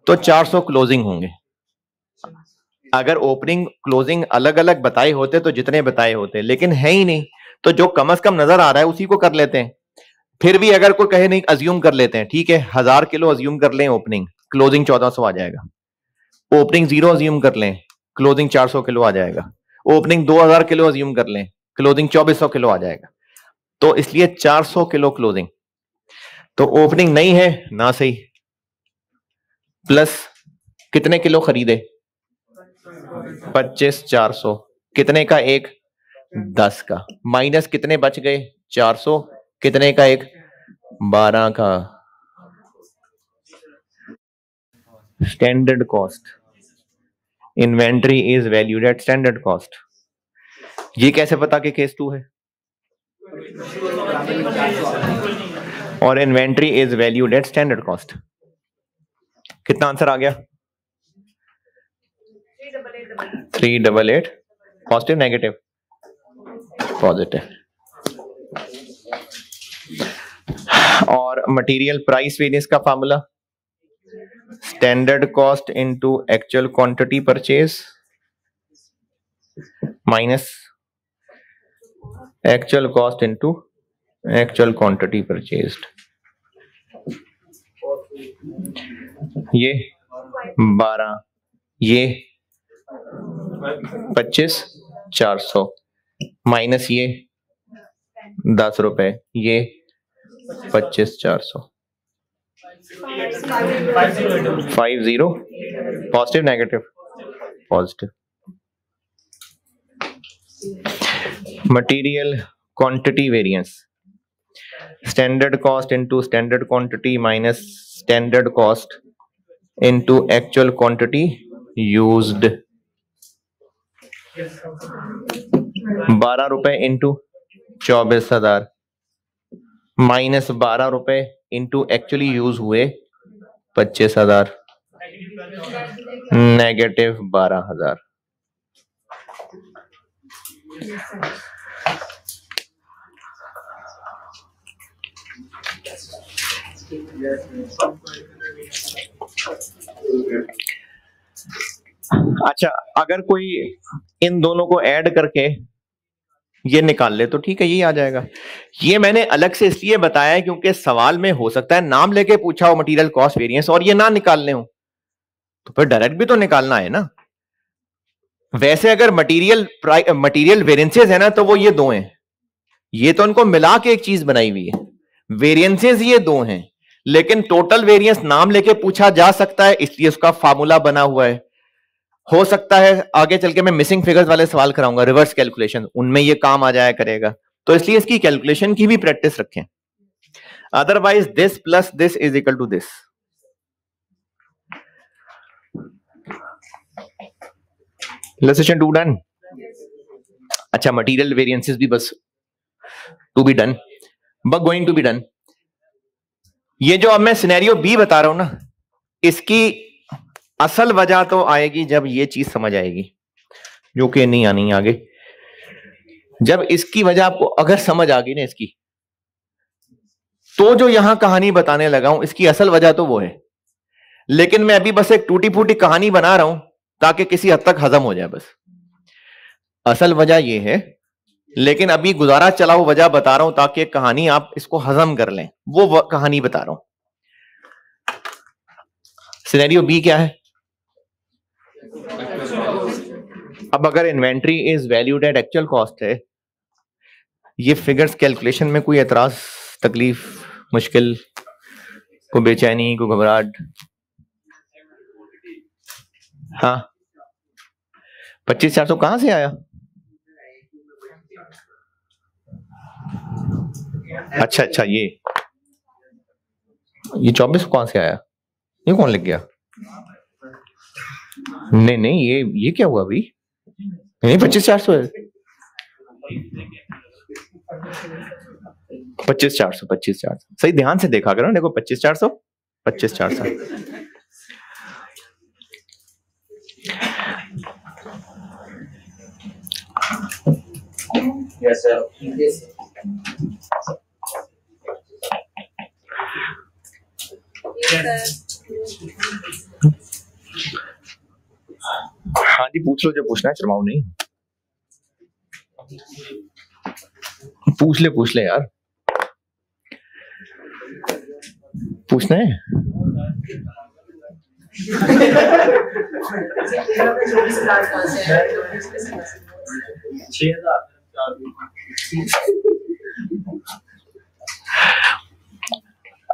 [SPEAKER 1] तो 400 क्लोजिंग होंगे। अगर ओपनिंग क्लोजिंग अलग अलग बताए होते तो जितने बताए होते, लेकिन है ही नहीं, तो जो कम से कम नजर आ रहा है उसी को कर लेते हैं। फिर भी अगर कोई कहे नहीं अज्यूम कर लेते हैं, ठीक है 1000 किलो अज्यूम कर लें, ओपनिंग क्लोजिंग 1400 आ जाएगा। ओपनिंग 0 अज्यूम कर लें, क्लोजिंग 400 किलो आ जाएगा। ओपनिंग 2000 किलो अज्यूम कर लें, क्लोजिंग 2400 किलो आ जाएगा। तो इसलिए 400 किलो क्लोजिंग, तो ओपनिंग नहीं है ना सही, प्लस कितने किलो खरीदे 25,400, कितने का एक 10 का, माइनस कितने बच गए 400, कितने का एक 12 का। Standard cost, inventory is valued at standard cost. ये कैसे पता कि केस 2 है, और inventory is valued at standard cost. कितना आंसर आ गया 388। Positive negative positive. और मटेरियल प्राइस वेरिएंस का formula standard cost into actual quantity purchase minus actual cost into actual quantity purchased. ये 12, ये 25,400 माइनस ये 10 रुपए, ये 25,400। 50 positive negative positive. Material quantity variance standard cost into standard quantity minus standard cost into actual quantity used. 12 रुपए इंटू 24,000 माइनस 12 रुपए इंटू एक्चुअली यूज हुए 25,000 नेगेटिव 12,000। अच्छा, अगर कोई इन दोनों को ऐड करके ये निकाल ले तो ठीक है, यही आ जाएगा। ये मैंने अलग से इसलिए बताया है क्योंकि सवाल में हो सकता है नाम लेके पूछा हो मटेरियल कॉस्ट वेरिएंस और ये ना निकालने हो, तो फिर डायरेक्ट भी तो निकालना है ना। वैसे अगर मटेरियल वेरिएंसेस है ना तो वो ये दो हैं, ये तो उनको मिला के एक चीज बनाई हुई है। वेरिएंसेस ये दो हैं, लेकिन टोटल वेरिएंस नाम लेके पूछा जा सकता है, इसलिए उसका फार्मूला बना हुआ है। हो सकता है आगे चल के मैं मिसिंग फिगर्स वाले सवाल कराऊंगा, रिवर्स कैलकुलेशन, उनमें ये काम आ जाया करेगा, तो इसलिए इसकी कैलकुलेशन की भी प्रैक्टिस रखें। Otherwise this plus this is equal to this. Illustration 2 done. अच्छा, मटेरियल वेरिएंसेस भी बस to be done, but going to be done. ये जो अब मैं सिनेरियो बी बता रहा हूं ना, इसकी असल वजह तो आएगी जब ये चीज समझ आएगी, जो कि नहीं आनी आगे। जब इसकी वजह आपको अगर समझ आ गई ना इसकी, तो जो यहां कहानी बताने लगा हूं इसकी असल वजह तो वो है। लेकिन मैं अभी बस एक टूटी फूटी कहानी बना रहा हूं ताकि किसी हद तक हजम हो जाए बस। असल वजह ये है, लेकिन अभी गुजारा चलाओ वजह बता रहा हूं ताकि कहानी आप इसको हजम कर लें, वो कहानी बता रहा हूं। सिनेरियो बी क्या है? अब अगर inventory is valued at actual cost है, ये फिगर्स कैलकुलेशन में कोई एतराज, तकलीफ, मुश्किल, कोई बेचैनी, कोई घबराहट? हाँ, 25,400 कहां से आया? अच्छा, ये 24 कहां से आया? ये कौन लिख गया? नहीं, ये क्या हुआ अभी? नहीं, 25,400 है। 25,400 सही, ध्यान से देखा करो। देखो 25,400
[SPEAKER 2] Yes, sir.
[SPEAKER 1] हाँ जी, पूछ लो जो पूछना है, शर्माओ नहीं। पूछ ले यार, पूछना है।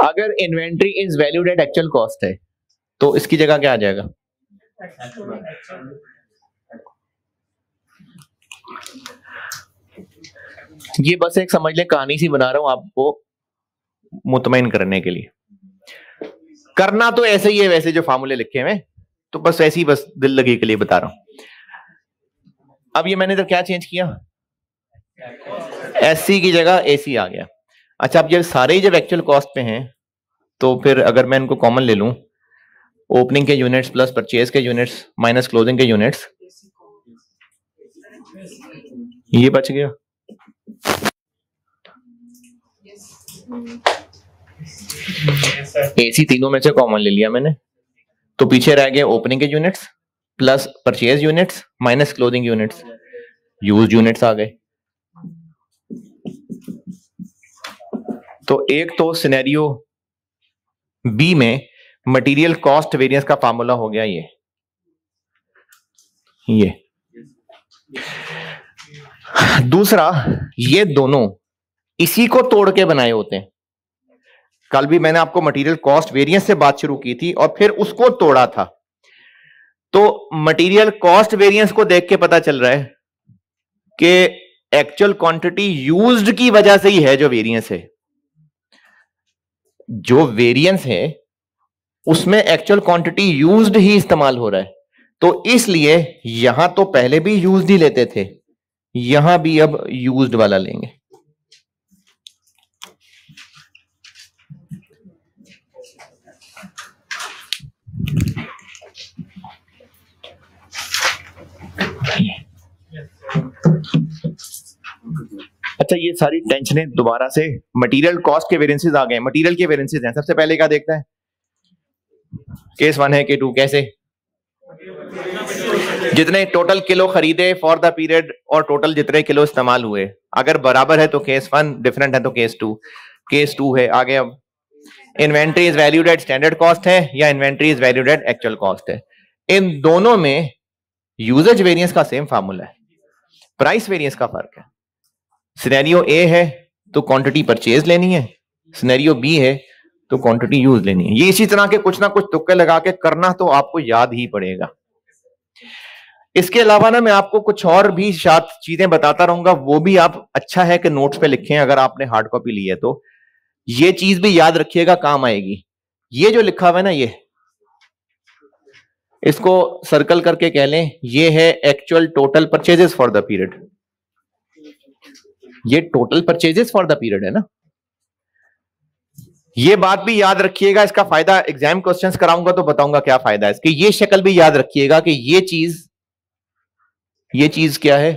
[SPEAKER 1] अगर inventory is valued at actual cost है तो इसकी जगह क्या आ जाएगा? ये बस एक समझ ले कहानी सी बना रहा हूं आपको मुतमईन करने के लिए। करना तो ऐसे ही है वैसे जो फार्मूले लिखे हुए, तो बस ऐसे ही, बस दिल लगी के लिए बता रहा हूं। अब ये मैंने तो क्या चेंज किया, एससी की जगह एसी आ गया। अच्छा, अब ये सारे ही जब एक्चुअल कॉस्ट पे हैं तो फिर अगर मैं इनको कॉमन ले लूं, ओपनिंग के यूनिट्स प्लस परचेज के यूनिट्स माइनस क्लोजिंग के यूनिट्स, ये बच गया। एसी तीनों में से कॉमन ले लिया मैंने, तो पीछे रह गए ओपनिंग के units plus purchase units minus closing units, used units आ गए। तो एक तो सिनेरियो बी में मटेरियल कॉस्ट वेरिएंस का फार्मूला हो गया ये। दूसरा, ये दोनों इसी को तोड़ के बनाए होते हैं। कल भी मैंने आपको मटेरियल कॉस्ट वेरिएंस से बात शुरू की थी और फिर उसको तोड़ा था। तो मटेरियल कॉस्ट वेरिएंस को देख के पता चल रहा है कि एक्चुअल क्वांटिटी यूज्ड की वजह से ही है जो वेरिएंस है। जो वेरिएंस है उसमें एक्चुअल क्वांटिटी यूज्ड ही इस्तेमाल हो रहा है, तो इसलिए यहां तो पहले भी यूज्ड ही लेते थे, यहां भी अब यूज्ड वाला लेंगे। अच्छा, ये सारी टेंशनें दोबारा से मटेरियल कॉस्ट के वेरिएंसेस आ गए। मटेरियल के वेरिएंसेस हैं, सबसे पहले क्या देखता है, केस 1 है के 2 कैसे, जितने टोटल किलो खरीदे फॉर द पीरियड और टोटल जितने किलो इस्तेमाल हुए, अगर बराबर है तो केस 1, डिफरेंट है तो केस 2। केस 2 है आगे, अब inventory is valued at standard cost है या inventory is valued at actual cost है। इन दोनों में यूजेज वेरिएंस का सेम फार्मूला है, प्राइस वेरिएंस का फर्क है। सिनेरियो ए है तो क्वांटिटी परचेज लेनी है, सिनेरियो बी है तो क्वांटिटी यूज लेनी है। ये इसी तरह के कुछ ना कुछ तुक्के लगा के करना तो आपको याद ही पड़ेगा। इसके अलावा ना मैं आपको कुछ और भी शायद चीजें बताता रहूंगा, वो भी आप अच्छा है कि नोट्स पे लिखें अगर आपने हार्ड कॉपी ली है तो। ये चीज भी याद रखिएगा, काम आएगी। ये जो लिखा हुआ है ना, ये इसको सर्कल करके कह लें, ये है actual total purchases for the period. ये total purchases for the period है ना। ये बात भी याद रखिएगा, इसका फायदा एग्जाम क्वेश्चंस कराऊंगा तो बताऊंगा क्या फायदा है इसके। ये शक्ल भी याद रखिएगा कि ये चीज क्या है,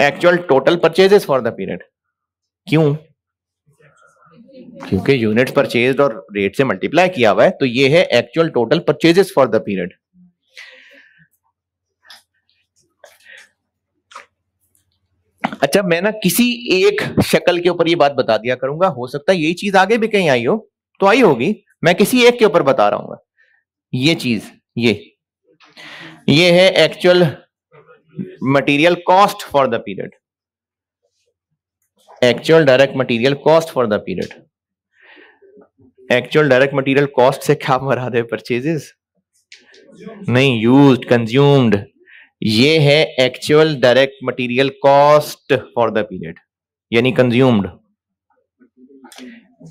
[SPEAKER 1] actual total purchases for the period. क्यों? क्योंकि यूनिट परचेज्ड और रेट से मल्टीप्लाई किया हुआ है, तो ये है actual total purchases for the period. अच्छा, मैं ना किसी एक शक्ल के ऊपर ये बात बता दिया करूंगा, हो सकता है यही चीज आगे भी कहीं आई हो, तो आई होगी, मैं किसी एक के ऊपर बता रहा हूं। ये चीज ये है actual material cost for the period, actual direct material cost for the period. Actual direct material cost से क्या मराद है? परचेजेस नहीं, यूज्ड, कंज्यूम्ड। ये है actual direct material cost for the period, यानी consumed.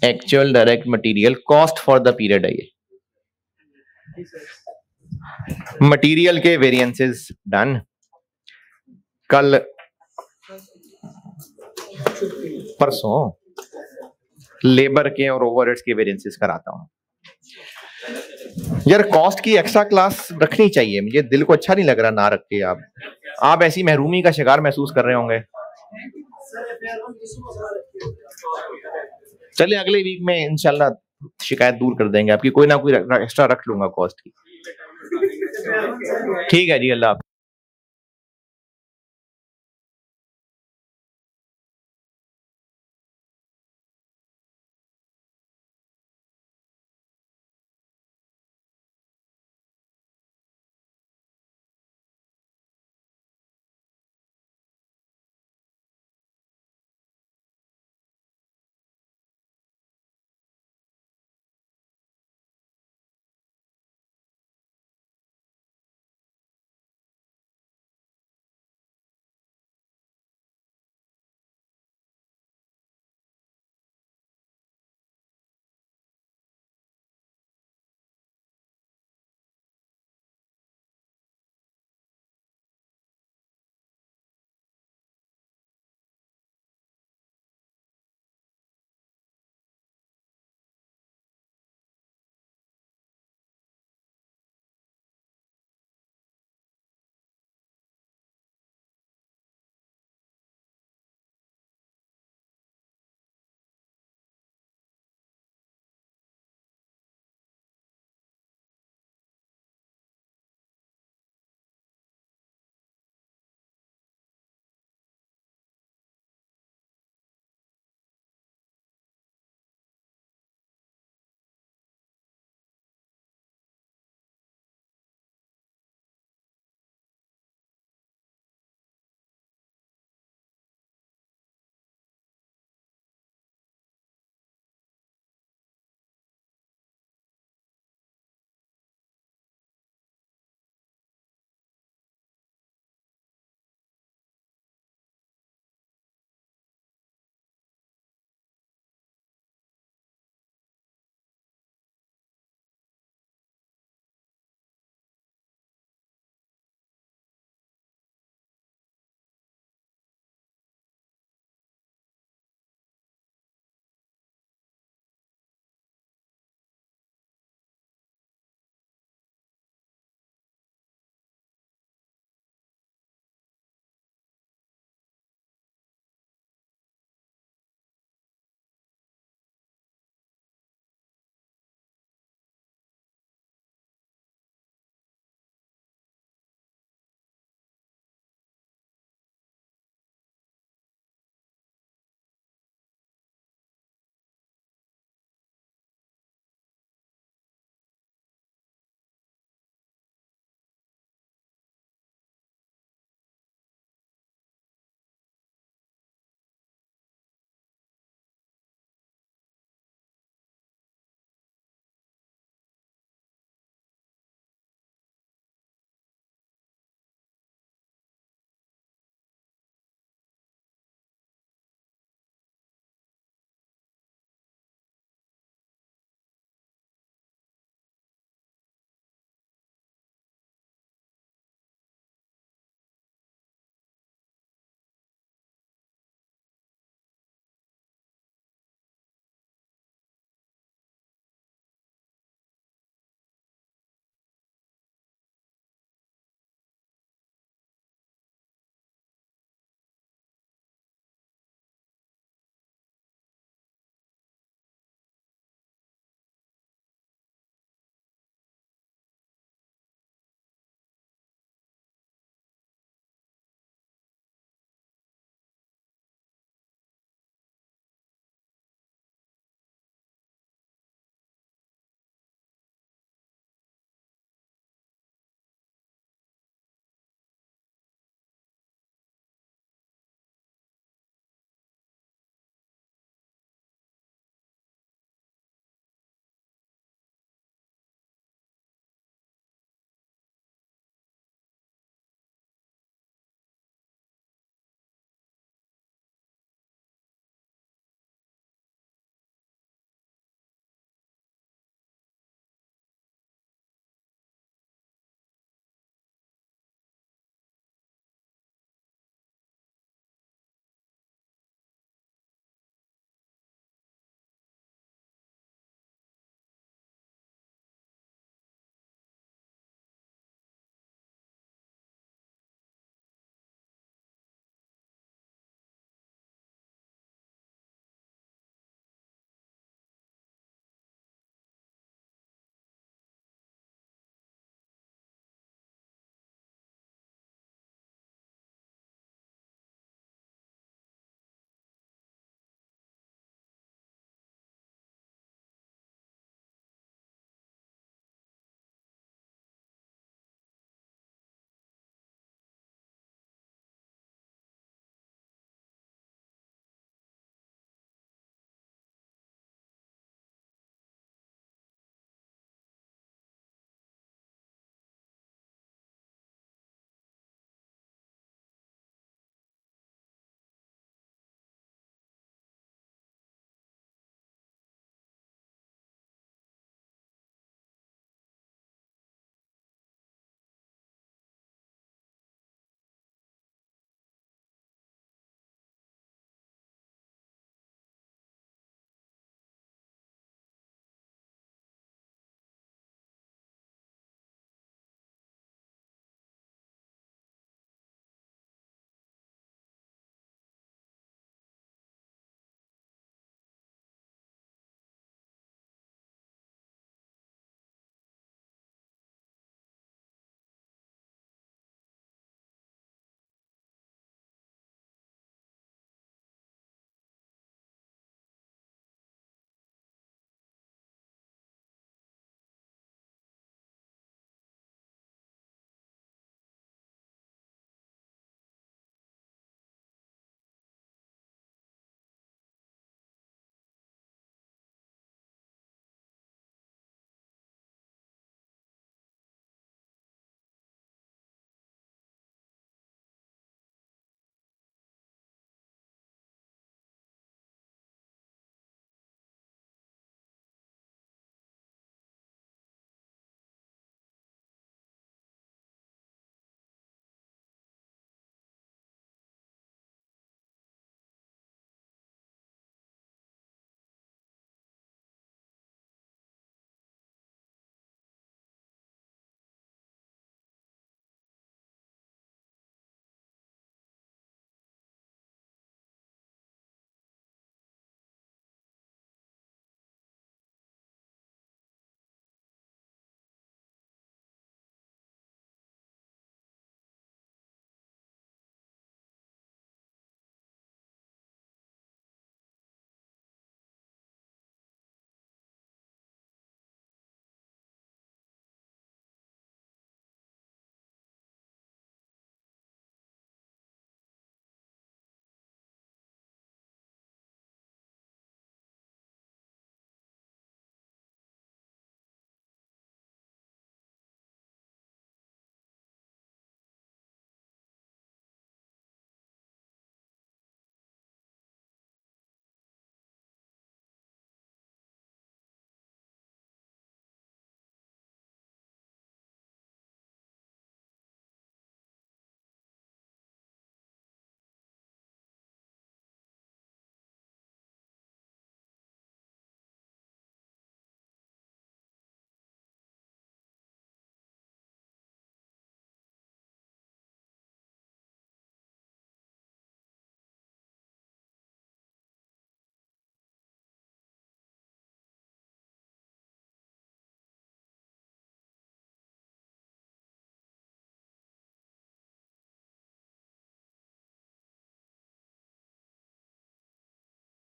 [SPEAKER 1] Actual direct material cost for the period है ये। मटेरियल के वेरिएंसेस डन। कल परसों लेबर के और ओवरहेड्स के वेरिएंसेस कराता हूं। यार कॉस्ट की एक्स्ट्रा क्लास रखनी चाहिए, मुझे दिल को अच्छा नहीं लग रहा ना रख के। आप ऐसी महरूमी का शिकार महसूस कर रहे होंगे। चलिए अगले वीक में इंशाल्लाह शिकायत दूर कर देंगे आपकी, कोई ना कोई एक्स्ट्रा रख लूंगा कॉस्ट की। ठीक है जी, अल्लाह।